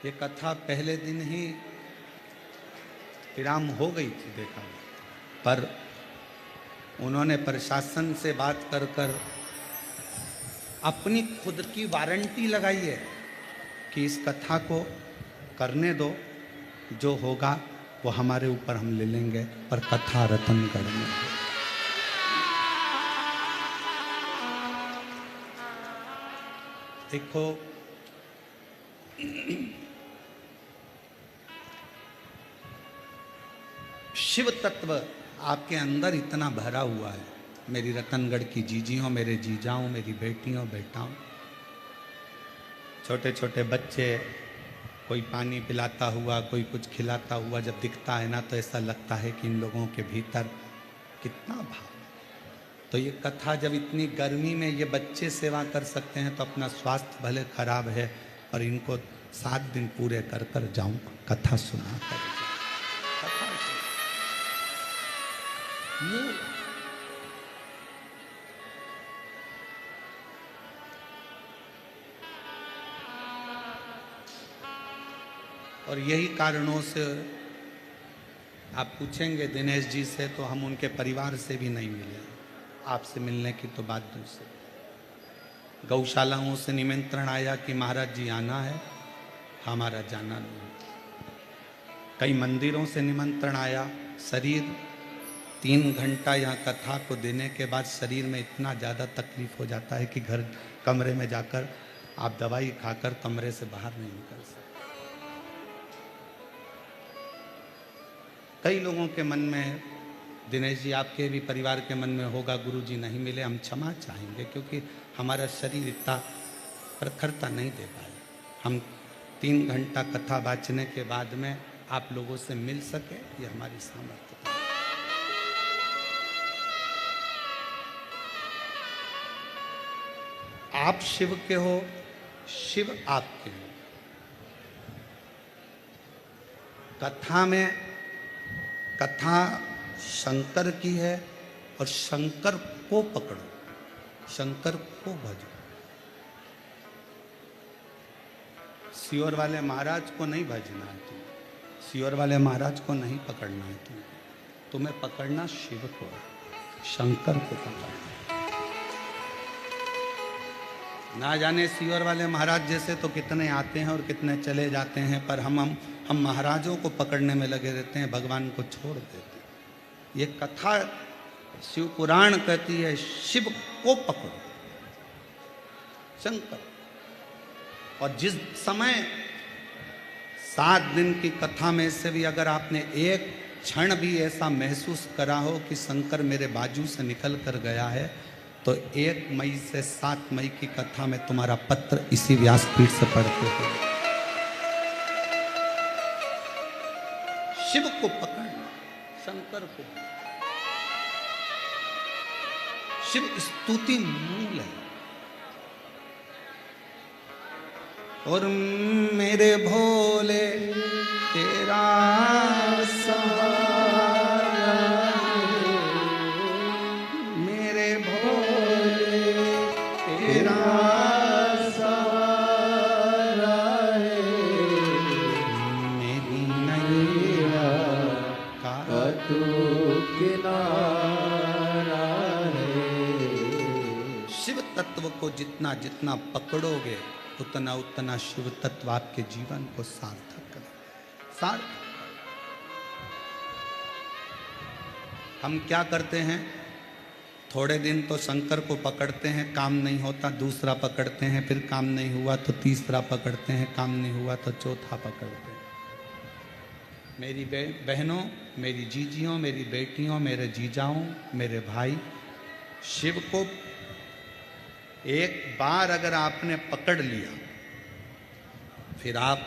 ये कथा पहले दिन ही विराम हो गई थी, देखा गया, पर उन्होंने प्रशासन से बात कर कर अपनी खुद की वारंटी लगाई है कि इस कथा को करने दो, जो होगा वो हमारे ऊपर हम ले लेंगे, पर कथा रतनगढ़ में। देखो, शिव तत्व आपके अंदर इतना भरा हुआ है। मेरी रतनगढ़ की जीजियों, मेरे जीजाओं, मेरी बेटियों बेटाओं, छोटे छोटे बच्चे, कोई पानी पिलाता हुआ, कोई कुछ खिलाता हुआ जब दिखता है ना, तो ऐसा लगता है कि इन लोगों के भीतर कितना भाव। तो ये कथा जब इतनी गर्मी में ये बच्चे सेवा कर सकते हैं, तो अपना स्वास्थ्य भले खराब है, पर इनको 7 दिन पूरे कर कर जाऊं, कथा सुना कर कथा और यही कारणों से आप पूछेंगे दिनेश जी से, तो हम उनके परिवार से भी नहीं मिले। आपसे मिलने की तो बात दूसरी। गौशालाओं से निमंत्रण आया कि महाराज जी आना है, हमारा जाना नहीं। कई मंदिरों से निमंत्रण आया। शरीर 3 घंटा यहाँ कथा को देने के बाद शरीर में इतना ज़्यादा तकलीफ हो जाता है कि घर कमरे में जाकर आप दवाई खाकर कमरे से बाहर नहीं निकल सकते। कई लोगों के मन में दिनेश जी आपके भी परिवार के मन में होगा गुरु जी नहीं मिले, हम क्षमा चाहेंगे क्योंकि हमारा शरीर इतना प्रखरता नहीं दे पाए। हम 3 घंटा कथा वाचने के बाद में आप लोगों से मिल सके, ये हमारी सामर्थ्य है। आप शिव के हो, शिव आपके हो। कथा में कथा शंकर की है और शंकर को पकड़ो, शंकर को भजो। सियोर वाले महाराज को नहीं भजना है तुम्हें, सियोर वाले महाराज को नहीं पकड़ना है तुम्हें पकड़ना शिव को है, शंकर को पकड़ना। ना जाने सियोर वाले महाराज जैसे तो कितने आते हैं और कितने चले जाते हैं, पर हम महाराजों को पकड़ने में लगे रहते हैं, भगवान को छोड़ देते हैं। ये कथा शिव पुराण कहती है शिव को पकड़ो, शंकर। और जिस समय 7 दिन की कथा में से भी अगर आपने एक क्षण भी ऐसा महसूस करा हो कि शंकर मेरे बाजू से निकल कर गया है, तो 1 मई से 7 मई की कथा में तुम्हारा पत्र इसी व्यासपीठ से पढ़ते हो। शिव को पकड़ना, शंकर को। शिव स्तुति मूल है। और मेरे भोले तेरा सहारा, मेरे भोले तेरा सहारा है, मेरी नैया का तू किनारा है। शिव तत्व को जितना जितना पकड़ोगे उतना उतना शिव तत्व आपके जीवन को सार्थक करे। सार्थक। हम क्या करते हैं, थोड़े दिन तो शंकर को पकड़ते हैं, काम नहीं होता, दूसरा पकड़ते हैं, फिर काम नहीं हुआ तो तीसरा पकड़ते हैं, काम नहीं हुआ तो चौथा पकड़ते हैं। मेरी बहनों, मेरी जीजियों, मेरी बेटियों, मेरे जीजाओं, मेरे भाई, शिव को एक बार अगर आपने पकड़ लिया, फिर आप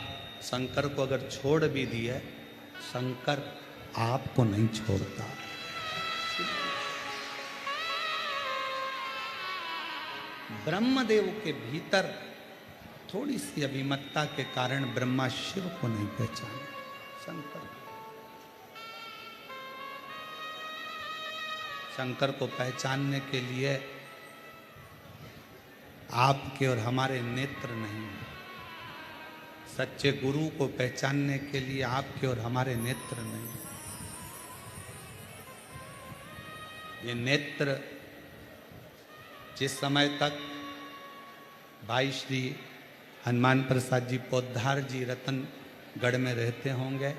शंकर को अगर छोड़ भी दिए, शंकर आपको नहीं छोड़ता। ब्रह्मदेव के भीतर थोड़ी सी अभिमतता के कारण ब्रह्मा शिव को नहीं पहचाने, शंकर को पहचानने के लिए आपके और हमारे नेत्र नहीं है। सच्चे गुरु को पहचानने के लिए आपके और हमारे नेत्र नहीं। ये नेत्र जिस समय तक भाई श्री हनुमान प्रसाद जी पोद्दार जी रतनगढ़ में रहते होंगे,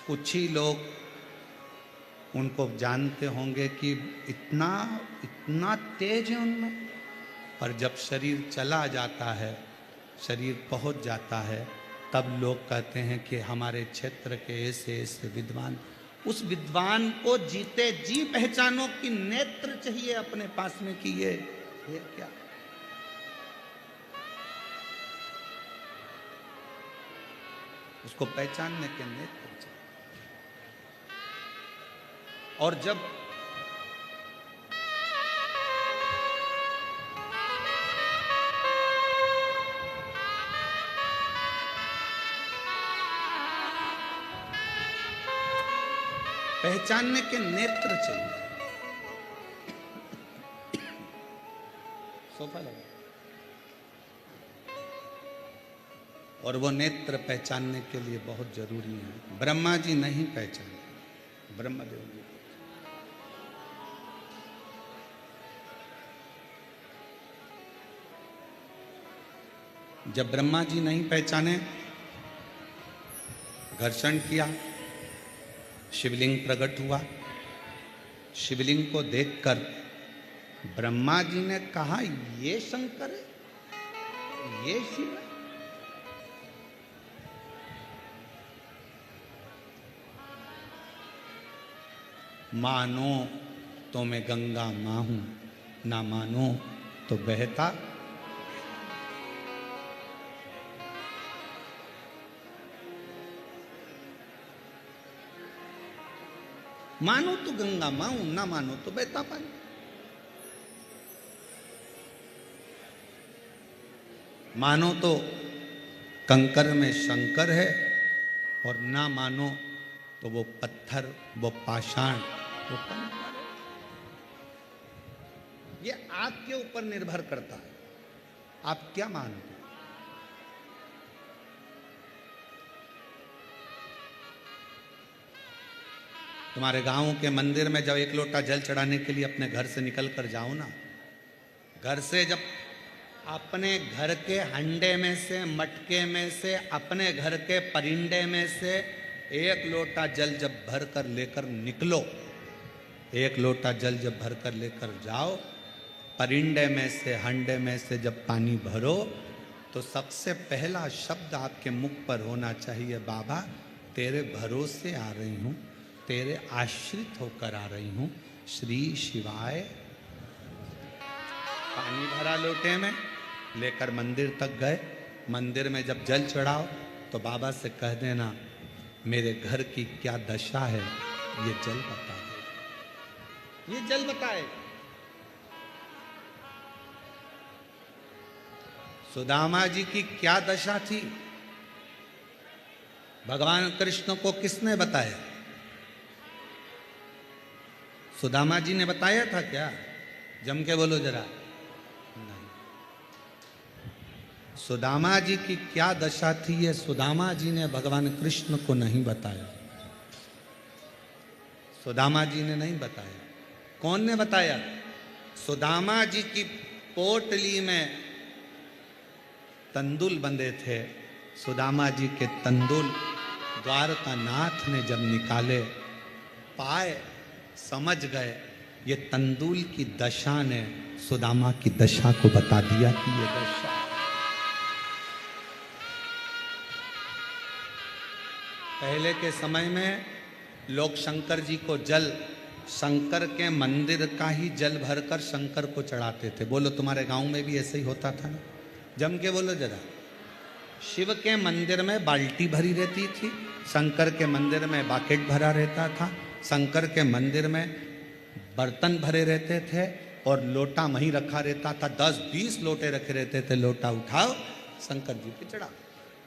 कुछ ही लोग उनको जानते होंगे कि इतना इतना तेज है उनमें। पर जब शरीर चला जाता है, शरीर पहुंच जाता है, तब लोग कहते हैं कि हमारे क्षेत्र के ऐसे ऐसे विद्वान। उस विद्वान को जीते जी पहचानो कि नेत्र चाहिए अपने पास में कि ये क्या। उसको पहचानने के नेत्र चाहिए। और जब पहचानने के नेत्र चाहिए। सोफा लगा। और वो नेत्र पहचानने के लिए बहुत जरूरी है। ब्रह्मा जी नहीं पहचाने, ब्रह्मदेव जी। जब ब्रह्मा जी नहीं पहचाने, घर्षण किया, शिवलिंग प्रकट हुआ। शिवलिंग को देखकर ब्रह्मा जी ने कहा, ये शंकर है, ये शिव है। मानो तो मैं गंगा माँ हूं, ना मानो तो बहता। मानो तो गंगा माँ हूं, ना मानो तो बहता पानी। मानो तो कंकर में शंकर है, और ना मानो तो वो पत्थर, वो पाषाण, वो पानी। ये आपके ऊपर निर्भर करता है, आप क्या मानते हैं। तुम्हारे गांव के मंदिर में जब एक लोटा जल चढ़ाने के लिए अपने घर से निकल कर जाओ ना, घर से जब अपने घर के हंडे में से, मटके में से, अपने घर के परिंडे में से एक लोटा जल जब भर कर लेकर निकलो, एक लोटा जल जब भर कर लेकर जाओ, परिंडे में से, हंडे में से जब पानी भरो, तो सबसे पहला शब्द आपके मुख पर होना चाहिए, बाबा तेरे भरोसे आ रही हूं, तेरे आश्रित होकर आ रही हूं, श्री शिवाय। पानी भरा लोटे में लेकर मंदिर तक गए, मंदिर में जब जल चढ़ाओ तो बाबा से कह देना, मेरे घर की क्या दशा है ये जल बताए, ये जल बताए। सुदामा जी की क्या दशा थी, भगवान कृष्ण को किसने बताया? सुदामा जी ने बताया था क्या? जम के बोलो जरा। नहीं। सुदामा जी की क्या दशा थी, ये सुदामा जी ने भगवान कृष्ण को नहीं बताया। सुदामा जी ने नहीं बताया। कौन ने बताया? सुदामा जी की पोटली में तंदुल बंधे थे, सुदामा जी के तंदुल द्वारका नाथ ने जब निकाले, पाए, समझ गए, ये तंदुल की दशा ने सुदामा की दशा को बता दिया कि ये दशा। पहले के समय में लोग शंकर जी को जल, शंकर के मंदिर का ही जल भरकर शंकर को चढ़ाते थे। बोलो तुम्हारे गांव में भी ऐसे ही होता था ना? जम के बोलो जरा। शिव के मंदिर में बाल्टी भरी रहती थी, शंकर के मंदिर में बाकेट भरा रहता था, शंकर के मंदिर में बर्तन भरे रहते थे और लोटा वहीं रखा रहता था। 10-20 लोटे रखे रहते थे। लोटा उठाओ, शंकर जी पे चढ़ाओ,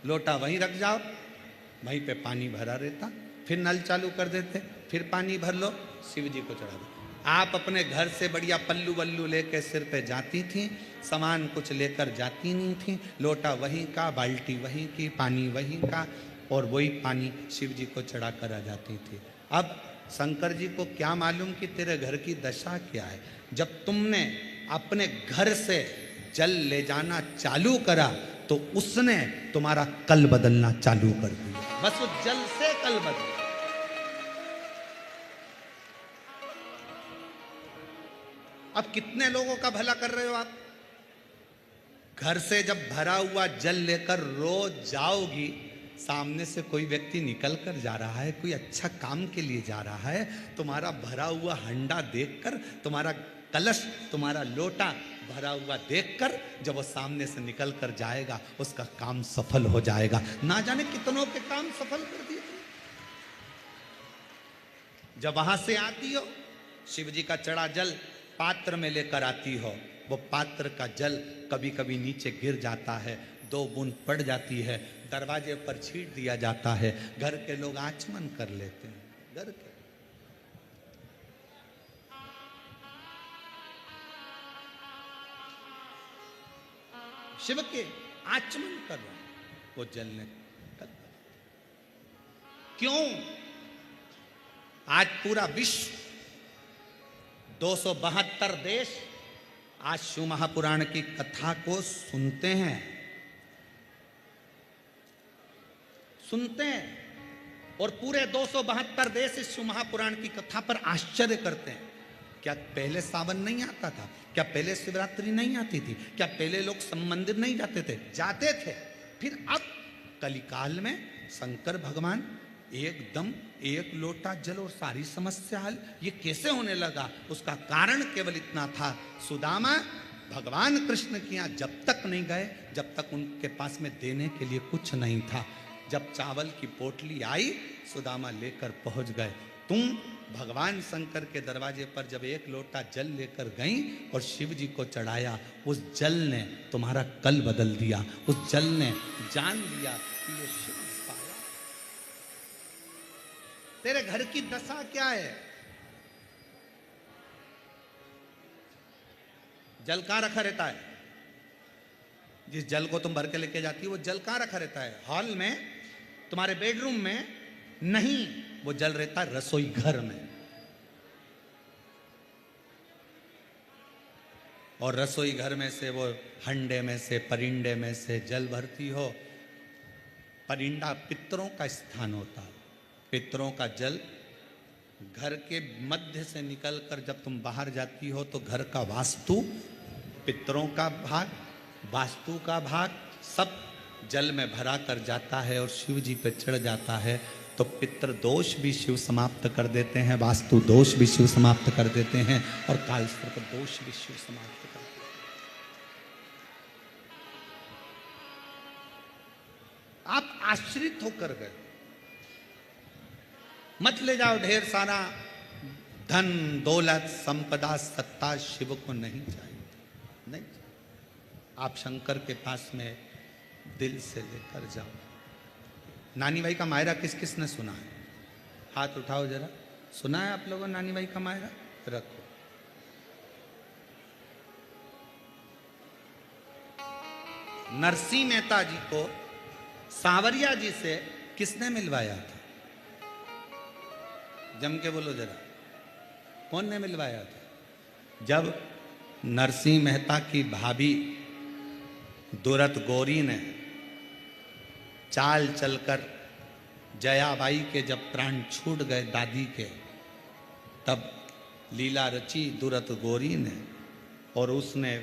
लोटा वहीं रख जाओ, वहीं पे पानी भरा रहता, फिर नल चालू कर देते, फिर पानी भर लो, शिव जी को चढ़ा दो। आप अपने घर से बढ़िया पल्लू वल्लू लेके सिर पे जाती थी, सामान कुछ लेकर जाती नहीं थी, लोटा वहीं का, बाल्टी वहीं की, पानी वहीं का, और वही पानी शिव जी को चढ़ा कर आ जाती थी। अब शंकर जी को क्या मालूम कि तेरे घर की दशा क्या है। जब तुमने अपने घर से जल ले जाना चालू करा तो उसने तुम्हारा कल बदलना चालू कर दिया। बस उस जल से कल बदल। अब कितने लोगों का भला कर रहे हो आप? घर से जब भरा हुआ जल लेकर रोज जाओगी, सामने से कोई व्यक्ति निकल कर जा रहा है, कोई अच्छा काम के लिए जा रहा है, तुम्हारा भरा हुआ हंडा देखकर, तुम्हारा कलश, तुम्हारा लोटा भरा हुआ देखकर जब वो सामने से निकल कर जाएगा, उसका काम सफल हो जाएगा। ना जाने कितनों के काम सफल कर दिए। जब वहां से आती हो, शिव जी का चढ़ा जल पात्र में लेकर आती हो, वो पात्र का जल कभी कभी नीचे गिर जाता है, 2 बूंद पड़ जाती है, दरवाजे पर छींट दिया जाता है, घर के लोग आचमन कर लेते हैं। घर के शिव के आचमन कर रहे, वो जलने क्यों? आज पूरा विश्व, 272 देश आज शिव महापुराण की कथा को सुनते हैं, और पूरे 272 देश इस शिव महापुराण की कथा पर आश्चर्य करते हैं। क्या पहले सावन नहीं आता था? क्या पहले शिवरात्रि नहीं आती थी? क्या पहले लोग मंदिर नहीं जाते थे? जाते थे। फिर अब कलिकाल में शंकर भगवान एकदम एक लोटा जल और सारी समस्या हल। ये कैसे होने लगा? उसका कारण केवल इतना था, सुदामा भगवान कृष्ण के यहाँ जब तक नहीं गए जब तक उनके पास में देने के लिए कुछ नहीं था। जब चावल की पोटली आई, सुदामा लेकर पहुंच गए। तुम भगवान शंकर के दरवाजे पर जब एक लोटा जल लेकर गई और शिव जी को चढ़ाया, उस जल ने तुम्हारा कल बदल दिया। उस जल ने जान लिया कि ये शिव पाया। तेरे घर की दशा क्या है? जल कहां रखा रहता है? जिस जल को तुम भर के लेके जाती हो वो जल कहां रखा रहता है? हॉल में, तुम्हारे बेडरूम में नहीं, वो जल रहता है रसोई घर में। और रसोई घर में से वो हंडे में से, परिंडे में से जल भरती हो। परिंडा पितरों का स्थान होता है। पितरों का जल घर के मध्य से निकलकर जब तुम बाहर जाती हो तो घर का वास्तु, पितरों का भाग, वास्तु का भाग सब जल में भरा कर जाता है और शिव जी पे चढ़ जाता है। तो पितृ दोष भी शिव समाप्त कर देते हैं, वास्तु दोष भी शिव समाप्त कर देते हैं और कालसर्प दोष भी शिव समाप्त कर देते हैं। आप आश्रित होकर गए। मत ले जाओ ढेर सारा धन, दौलत, संपदा, सत्ता, शिव को नहीं चाहिए, नहीं। आप शंकर के पास में दिल से लेकर जाओ। नानी भाई का मायरा किस किस ने सुना है? हाथ उठाओ जरा। सुना है आप लोगों ने नानी भाई का मायरा? रखो। नरसिंह मेहता जी को सांवरिया जी से किसने मिलवाया था? जम के बोलो जरा, कौन ने मिलवाया था? जब नरसिंह मेहता की भाभी दुरत गौरी ने चाल चलकर जयाबाई के जब प्राण छूट गए दादी के, तब लीला रची दुरत गौरी ने और उसने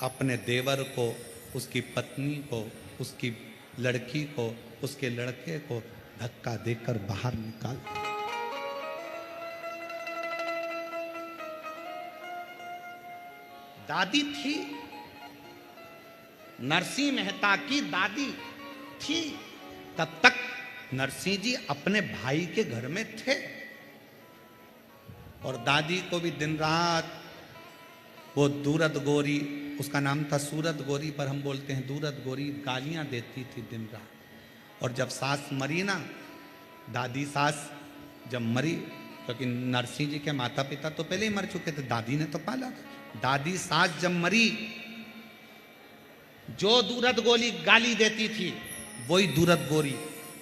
अपने देवर को, उसकी पत्नी को, उसकी लड़की को, उसके लड़के को धक्का देकर बाहर निकाल। दादी थी, नरसिंह मेहता की दादी थी। तब तक नरसिंह जी अपने भाई के घर में थे और दादी को भी दिन रात वो दूरत गोरी, उसका नाम था सूरत गोरी पर हम बोलते हैं दूरत गोरी, गालियां देती थी दिन रात। और जब सास मरी ना, दादी सास जब मरी, क्योंकि नरसिंह जी के माता पिता तो पहले ही मर चुके थे, दादी ने तो पाला। दादी सास जब मरी, जो दूरत गोली गाली देती थी वही दूरत गोरी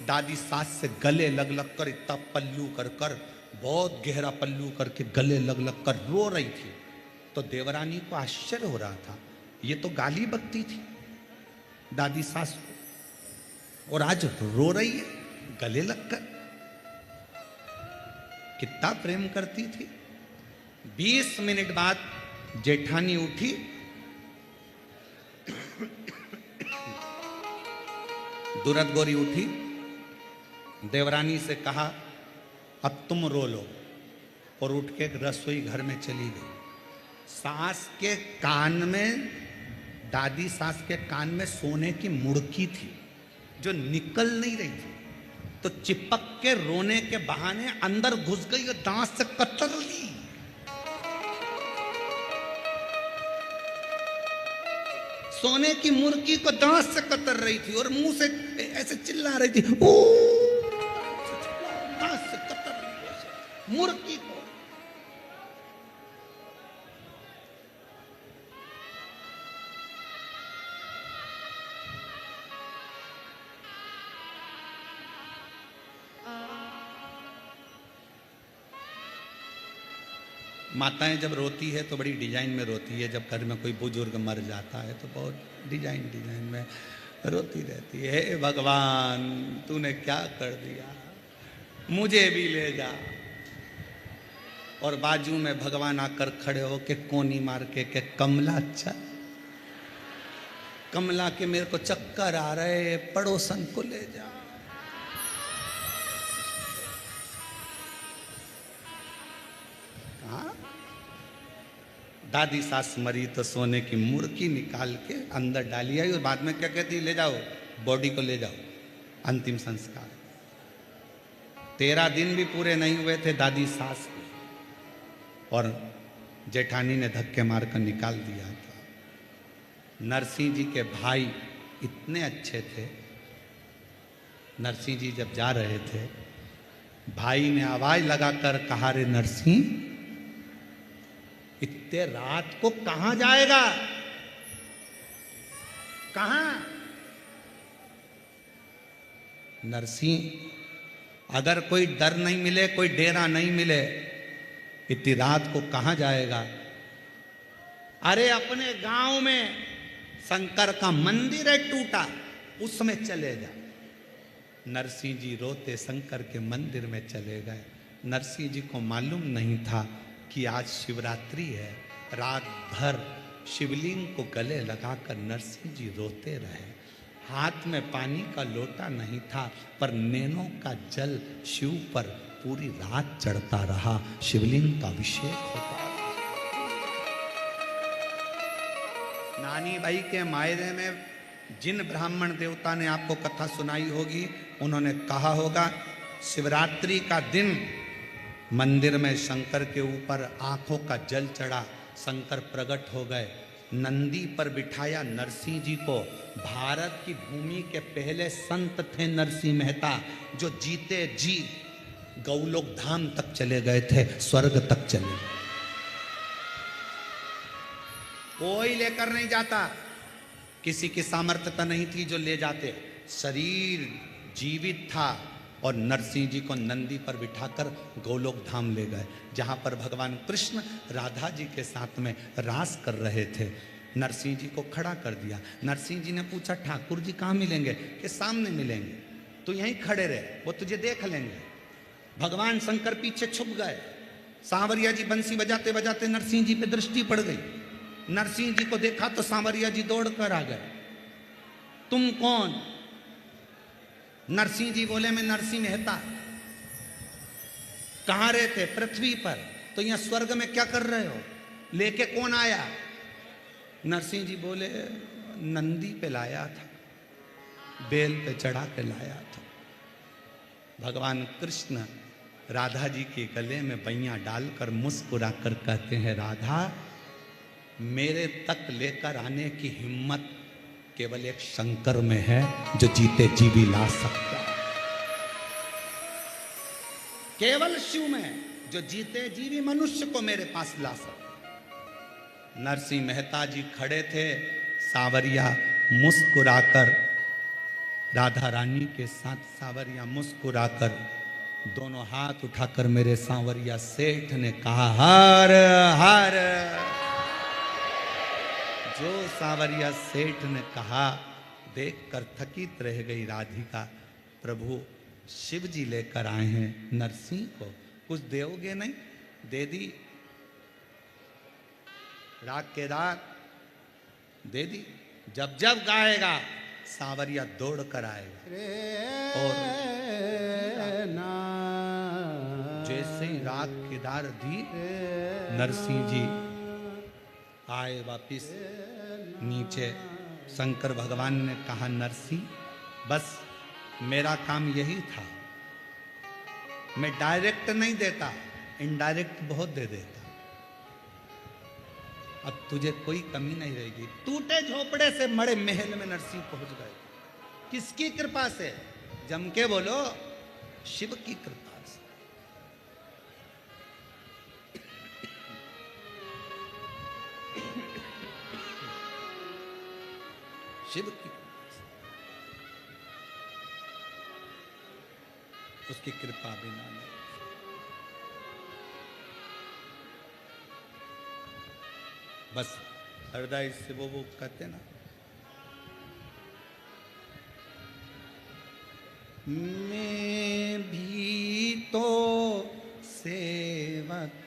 दादी सास से गले लग लग कर, इतना पल्लू कर कर, बहुत गहरा पल्लू करके गले लग लग कर रो रही थी। तो देवरानी को आश्चर्य हो रहा था, ये तो गाली बकती थी दादी सास को और आज रो रही है गले लगकर। कितना प्रेम करती थी। 20 मिनट बाद जेठानी उठी, दुरत गौरी उठी, देवरानी से कहा अब तुम रो लो, और उठ के रसोई घर में चली गई। सास के कान में, दादी सास के कान में सोने की मुड़की थी जो निकल नहीं रही थी, तो चिपक के रोने के बहाने अंदर घुस गई और दांत से कतर ली। सोने की मुर्गी को दांत से कतर रही थी और मुंह से ऐसे चिल्ला रही थी, ओ दांत से कतर रही मुर्गी को। माताएं जब रोती है तो बड़ी डिजाइन में रोती है। जब घर में कोई बुजुर्ग मर जाता है तो बहुत डिजाइन में रोती रहती है, हे भगवान तूने क्या कर दिया, मुझे भी ले जा। और बाजू में भगवान आकर खड़े हो के कोनी मार के कमला चल, कमला के मेरे को चक्कर आ रहे, पड़ोसन को ले जा। दादी सास मरी तो सोने की मुर्की निकाल के अंदर डाली आई और बाद में क्या कहती, ले जाओ बॉडी को, ले जाओ अंतिम संस्कार। 13 दिन भी पूरे नहीं हुए थे दादी सास के, और जेठानी ने धक्के मारकर निकाल दिया था। नरसिंह जी के भाई इतने अच्छे थे, नरसिंह जी जब जा रहे थे, भाई ने आवाज लगाकर कहा, रे नरसिंह, इतने रात को कहां जाएगा, कहां? नरसिंह, अगर कोई डर नहीं मिले, कोई डेरा नहीं मिले, इतनी रात को कहां जाएगा? अरे अपने गांव में शंकर का मंदिर है टूटा, उसमें चले जा। नरसिंह जी रोते शंकर के मंदिर में चले गए। नरसिंह जी को मालूम नहीं था कि आज शिवरात्रि है। रात भर शिवलिंग को गले लगाकर नरसिंह जी रोते रहे। हाथ में पानी का लोटा नहीं था, पर नैनों का जल शिव पर पूरी रात चढ़ता रहा, शिवलिंग का अभिषेक होता रहा। नानी भाई के मायरे में जिन ब्राह्मण देवता ने आपको कथा सुनाई होगी, उन्होंने कहा होगा, शिवरात्रि का दिन मंदिर में शंकर के ऊपर आंखों का जल चढ़ा, शंकर प्रकट हो गए, नंदी पर बिठाया नरसिंह जी को। भारत की भूमि के पहले संत थे नरसिंह मेहता, जो जीते जी गौलोक धाम तक चले गए थे, स्वर्ग तक चले गए। कोई लेकर नहीं जाता, किसी की सामर्थ्यता नहीं थी जो ले जाते। शरीर जीवित था और नरसिंह जी को नंदी पर बिठाकर गोलोक धाम ले गए, जहां पर भगवान कृष्ण राधा जी के साथ में रास कर रहे थे। नरसिंह जी को खड़ा कर दिया। नरसिंह जी ने पूछा, ठाकुर जी कहाँ मिलेंगे? कि सामने मिलेंगे, तो यहीं खड़े रहे, वो तुझे देख लेंगे। भगवान शंकर पीछे छुप गए। सांवरिया जी बंसी बजाते बजाते नरसिंह जी पे दृष्टि पड़ गई। नरसिंह जी को देखा तो सांवरिया जी दौड़ कर आ गए। तुम कौन? नरसिंह जी बोले, मैं नरसिंह मेहता। कहां रहते? पृथ्वी पर। तो यहां स्वर्ग में क्या कर रहे हो? लेके कौन आया? नरसिंह जी बोले, नंदी पे लाया था, बेल पे चढ़ा के लाया था। भगवान कृष्ण राधा जी के गले में बैया डालकर मुस्कुरा कर कहते हैं, राधा, मेरे तक लेकर आने की हिम्मत केवल एक शंकर में है, जो जीते जी भी ला सकता है। केवल शिव में, जो जीते जी भी मनुष्य को मेरे पास ला सकता। नरसिंह मेहता जी खड़े थे, सांवरिया मुस्कुराकर, राधा रानी के साथ सांवरिया मुस्कुराकर दोनों हाथ उठाकर मेरे सांवरिया सेठ ने कहा, हर हर। जो सांवरिया सेठ ने कहा, देखकर थकित रह गई राधिका। प्रभु शिव जी लेकर आए हैं नरसिंह को, कुछ दोगे नहीं? दे दी, राग के राग दे दी। जब जब गाएगा सांवरिया दौड़ कर आएगा, और जैसे ही राग केदार दी, नरसिंह जी आए वापिस नीचे। शंकर भगवान ने कहा, नरसिंह, बस मेरा काम यही था। मैं डायरेक्ट नहीं देता, इनडायरेक्ट बहुत दे देता। अब तुझे कोई कमी नहीं रहेगी। टूटे झोपड़े से मड़े महल में नरसिंह पहुंच गए। किसकी कृपा से? जम के बोलो, शिव की कृपा से। शिव की कृपा से, उसकी कृपा बिना नहीं। बस हृदय से वो कहते ना, मैं भी तो सेवक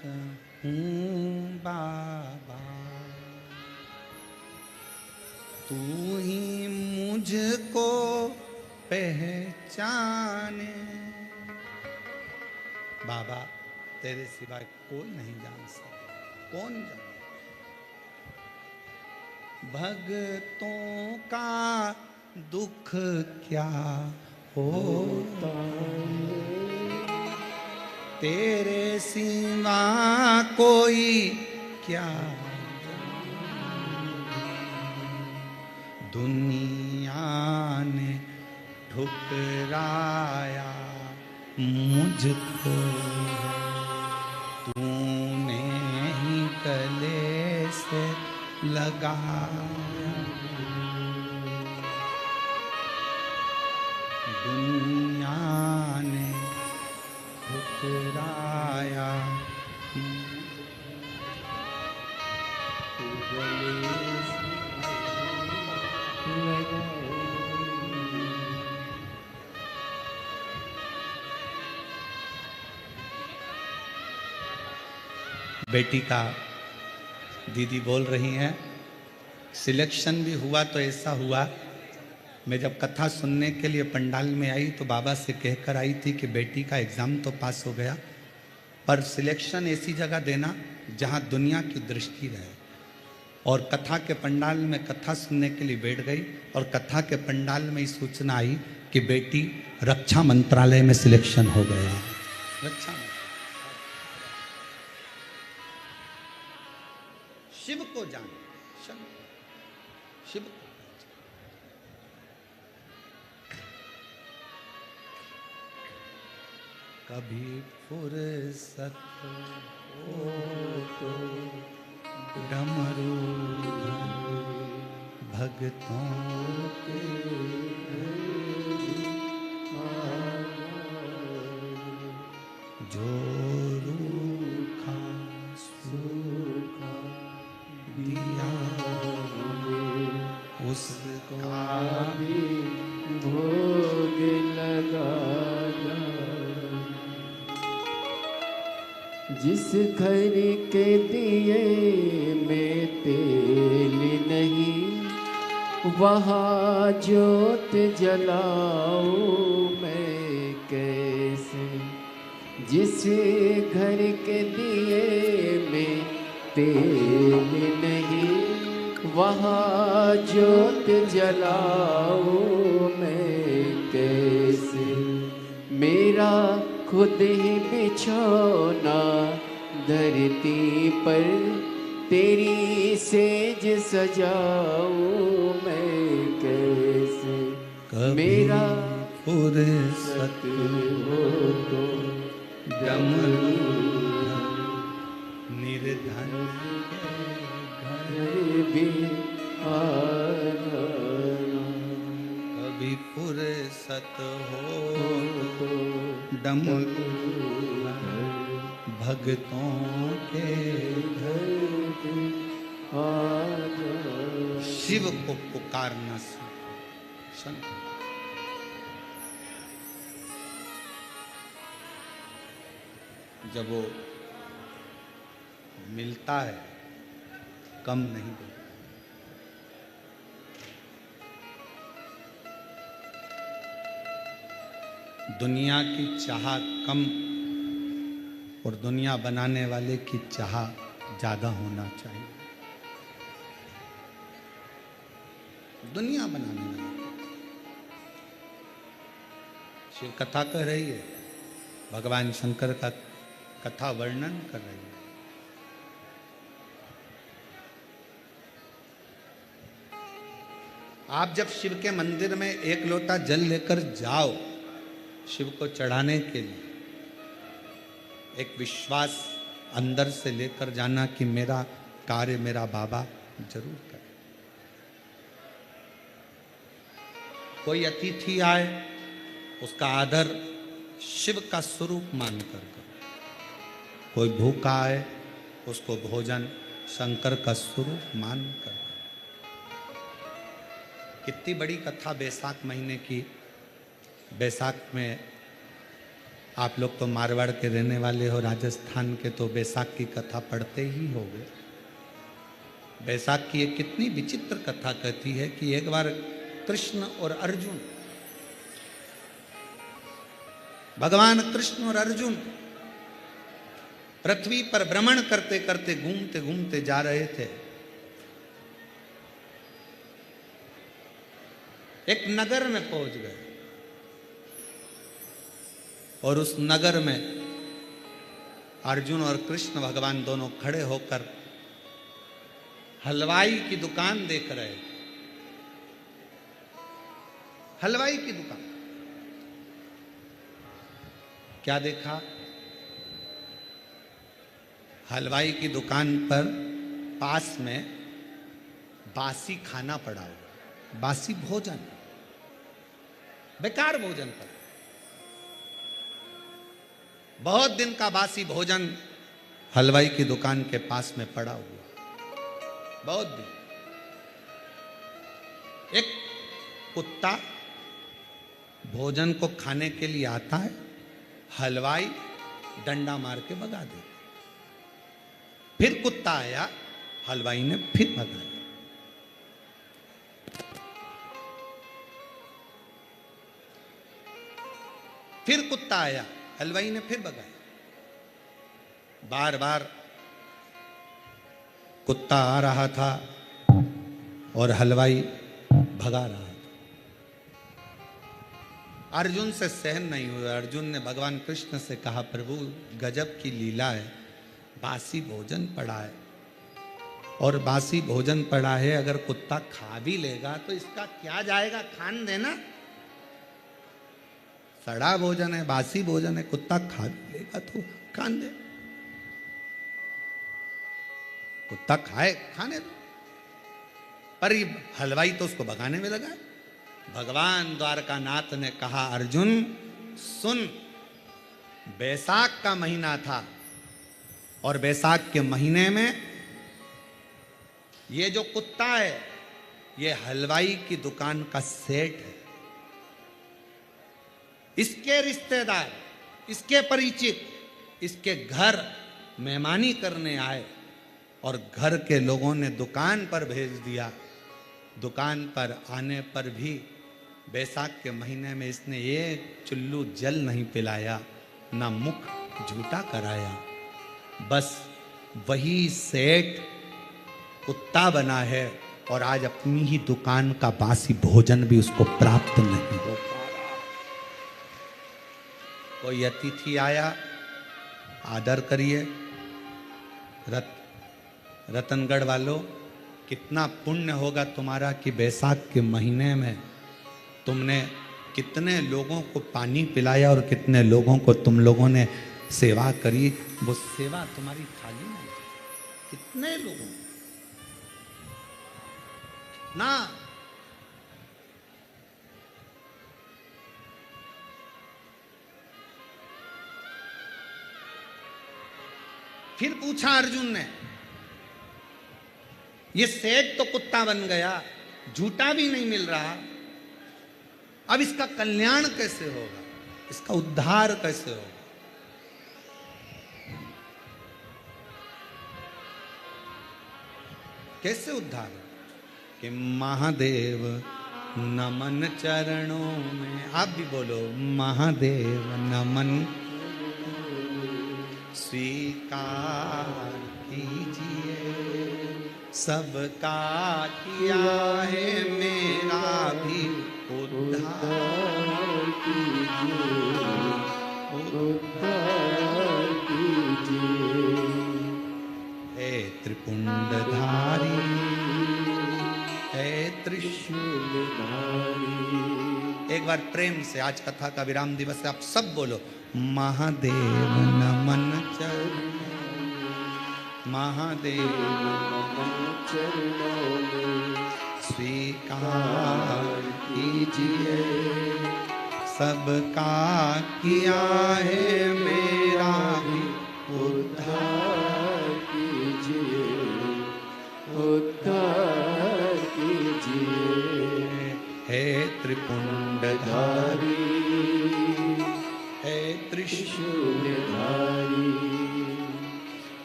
हूँ बाबा, तू ही मुझको पहचाने। बाबा, तेरे सिवाय कोई नहीं जान सकता। कौन जाने? भक्तों का दुख क्या होता तेरे सिवा कोई क्या दुनिया ने ठुकराया मुझको तूने ही गले से लगाया दुनिया ने ठुकराया बेटी का दीदी बोल रही हैं सिलेक्शन भी हुआ तो ऐसा हुआ मैं जब कथा सुनने के लिए पंडाल में आई तो बाबा से कहकर आई थी कि बेटी का एग्ज़ाम तो पास हो गया पर सिलेक्शन ऐसी जगह देना जहां दुनिया की दृष्टि रहे और कथा के पंडाल में कथा सुनने के लिए बैठ गई और कथा के पंडाल में ही सूचना आई कि बेटी रक्षा मंत्रालय में सिलेक्शन हो गया रक्षा शिव को जान शिव को कभी फुर्सत हो तो डमरू भक्तों के जो रूखा सूखा दिया उसका भी भोग लगा जिस घर के दिए में तेल नहीं वहाँ ज्योत जलाऊं मैं कैसे जिस घर के दिए में तेल नहीं वहाँ ज्योत जलाऊं मैं कैसे मेरा खुद ही बिछौना धरती पर तेरी सेज सजाऊं मैं कैसे मेरा फुर्सत हो तो डमरू निर्धन भी कभी फुर्सत हो तो डमरू भक्तों के घर शिव को पुकारना सीखो जब वो मिलता है कम नहीं देता दुनिया की चाह कम और दुनिया बनाने वाले की चाह ज्यादा होना चाहिए दुनिया बनाने वाले शिव कथा कह रही है भगवान शंकर का कथा वर्णन कर रही है आप जब शिव के मंदिर में एक लोटा जल लेकर जाओ शिव को चढ़ाने के लिए एक विश्वास अंदर से लेकर जाना कि मेरा कार्य मेरा बाबा जरूर करे कोई अतिथि आए उसका आदर शिव का स्वरूप मानकर करो कोई भूखा आए उसको भोजन शंकर का स्वरूप मानकर कितनी बड़ी कथा बैसाख महीने की बैसाख में आप लोग तो मारवाड़ के रहने वाले हो राजस्थान के तो बैसाख की कथा पढ़ते ही होंगे बैसाख की एक कितनी विचित्र कथा कहती है कि एक बार कृष्ण और अर्जुन भगवान कृष्ण और अर्जुन पृथ्वी पर भ्रमण करते करते घूमते घूमते जा रहे थे एक नगर में पहुंच गए और उस नगर में अर्जुन और कृष्ण भगवान दोनों खड़े होकर हलवाई की दुकान देख रहे। हलवाई की दुकान, क्या देखा? हलवाई की दुकान पर पास में बासी खाना पड़ा हुआ, बासी भोजन, बेकार भोजन पड़ा, बहुत दिन का बासी भोजन हलवाई की दुकान के पास में पड़ा हुआ, बहुत दिन। एक कुत्ता भोजन को खाने के लिए आता है, हलवाई डंडा मार के भगा देता। फिर कुत्ता आया, हलवाई ने फिर भगाया। फिर कुत्ता आया, हलवाई ने फिर भगाया। बार बार कुत्ता आ रहा था और हलवाई भगा रहा था। अर्जुन से सहन नहीं हुआ। अर्जुन ने भगवान कृष्ण से कहा, प्रभु गजब की लीला है, बासी भोजन पड़ा है और बासी भोजन पड़ा है, अगर कुत्ता खा भी लेगा तो इसका क्या जाएगा, खान देना। सड़ा भोजन है, बासी भोजन है, कुत्ता खा भी लेगा तो खान दे, कुत्ता खाए खाने दो। पर ये हलवाई तो उसको भगाने में लगा है। भगवान द्वारकानाथ ने कहा, अर्जुन सुन, बैसाख का महीना था और बैसाख के महीने में ये जो कुत्ता है ये हलवाई की दुकान का सेठ है। इसके रिश्तेदार, इसके परिचित इसके घर मेहमानी करने आए और घर के लोगों ने दुकान पर भेज दिया। दुकान पर आने पर भी बैसाख के महीने में इसने एक चुल्लू जल नहीं पिलाया, ना मुख झूठा कराया। बस वही सेठ कुत्ता बना है और आज अपनी ही दुकान का बासी भोजन भी उसको प्राप्त नहीं हो पा रहा। कोई अतिथि आया, आदर करिए। रतनगढ़ वालों, कितना पुण्य होगा तुम्हारा कि बैसाख के महीने में तुमने कितने लोगों को पानी पिलाया और कितने लोगों को तुम लोगों ने सेवा करी। वो सेवा तुम्हारी थाली में, कितने लोगों ना। फिर पूछा अर्जुन ने, ये सेठ तो कुत्ता बन गया, झूठा भी नहीं मिल रहा, अब इसका कल्याण कैसे होगा, इसका उद्धार कैसे होगा? कैसे उद्धार? कि महादेव नमन चरणों में, आप भी बोलो, महादेव नमन स्वीकार कीजिए, सबका किया है मेरा भी उद्धार कीजिए, उद्धार कीजिए। हे त्रिपुंडधारी, हे त्रिशूलधारी। एक बार प्रेम से, आज कथा का विराम दिवस है, आप सब बोलो, महादेव नमन चरणों, महादेव नमन चरणों में स्वीकार कीजिए, सबका किया है मेरा भी उद्धार कीजिए, उद्धार कीजिए। हे त्रिपुंडधारी, हे त्रिशूलधारी,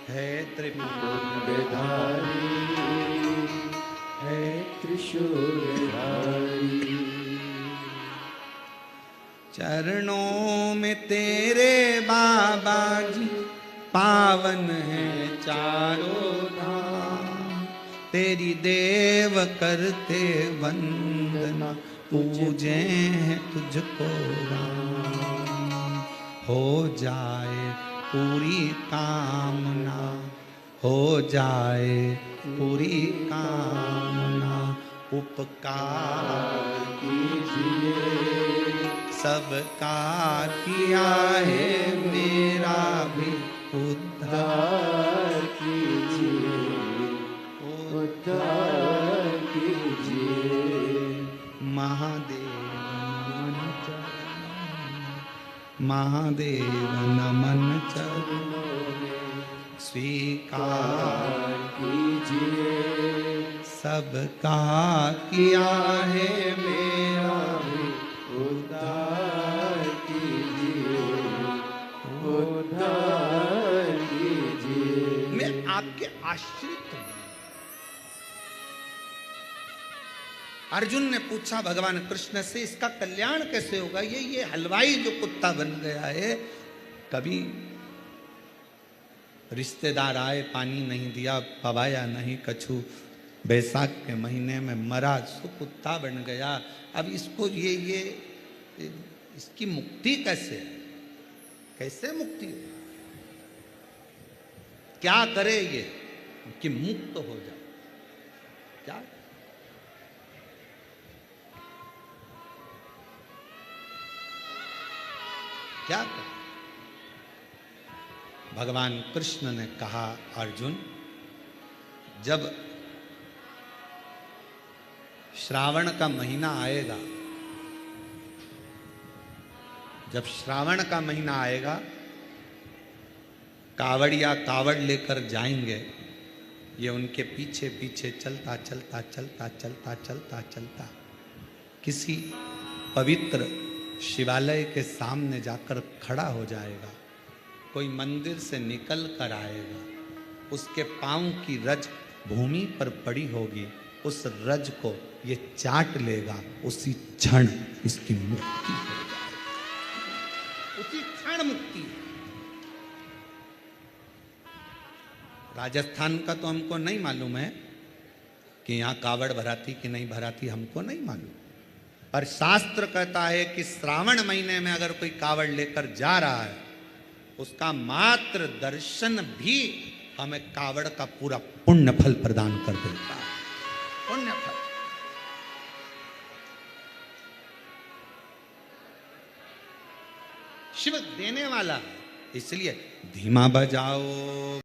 हे त्रिपुंडधारी, हे त्रिशूलधारी। चरणों में तेरे बाबा जी पावन है चारों धाम, तेरी देव करते वंदना पूजे हैं तुझको राम। हो जाए पूरी कामना, हो जाए पूरी कामना, उपकार कीजिए सबका किया है मेरा भी उद्धार उद्धार कीजिए, उद्धार कीजिए। महादेव नमन महादेव नमन चरणों में स्वीकार कीजिए सबका किया है मेरा भी उद्धार कीजिए, उद्धार कीजिए। मैं आपके आश्रित हूं। अर्जुन ने पूछा भगवान कृष्ण से, इसका कल्याण कैसे होगा? ये हलवाई जो कुत्ता बन गया है, कभी रिश्तेदार आए पानी नहीं दिया, पवाया नहीं कछु, बैसाख के महीने में मरा, सो कुत्ता बन गया। अब इसको ये इसकी मुक्ति कैसे है? कैसे मुक्ति हो? क्या करे ये कि मुक्त हो जाए? क्या क्या करे? भगवान कृष्ण ने कहा, अर्जुन, जब श्रावण का महीना आएगा, जब श्रावण का महीना आएगा, कावड़िया कावड़ लेकर जाएंगे, ये उनके पीछे पीछे चलता चलता चलता चलता चलता चलता किसी पवित्र शिवालय के सामने जाकर खड़ा हो जाएगा। कोई मंदिर से निकल कर आएगा, उसके पांव की रज भूमि पर पड़ी होगी, उस रज को ये चाट लेगा, उसी क्षण इसकी मुक्ति हो जाएगी, उसी क्षण मुक्ति। राजस्थान का तो हमको नहीं मालूम है कि यहाँ कावड़ भराती कि नहीं भराती, हमको नहीं मालूम, पर शास्त्र कहता है कि श्रावण महीने में अगर कोई कावड़ लेकर जा रहा है, उसका मात्र दर्शन भी हमें कावड़ का पूरा पुण्य फल प्रदान कर देता है। पुण्य फल। शिव देने वाला है, इसलिए धीमा बजाओ।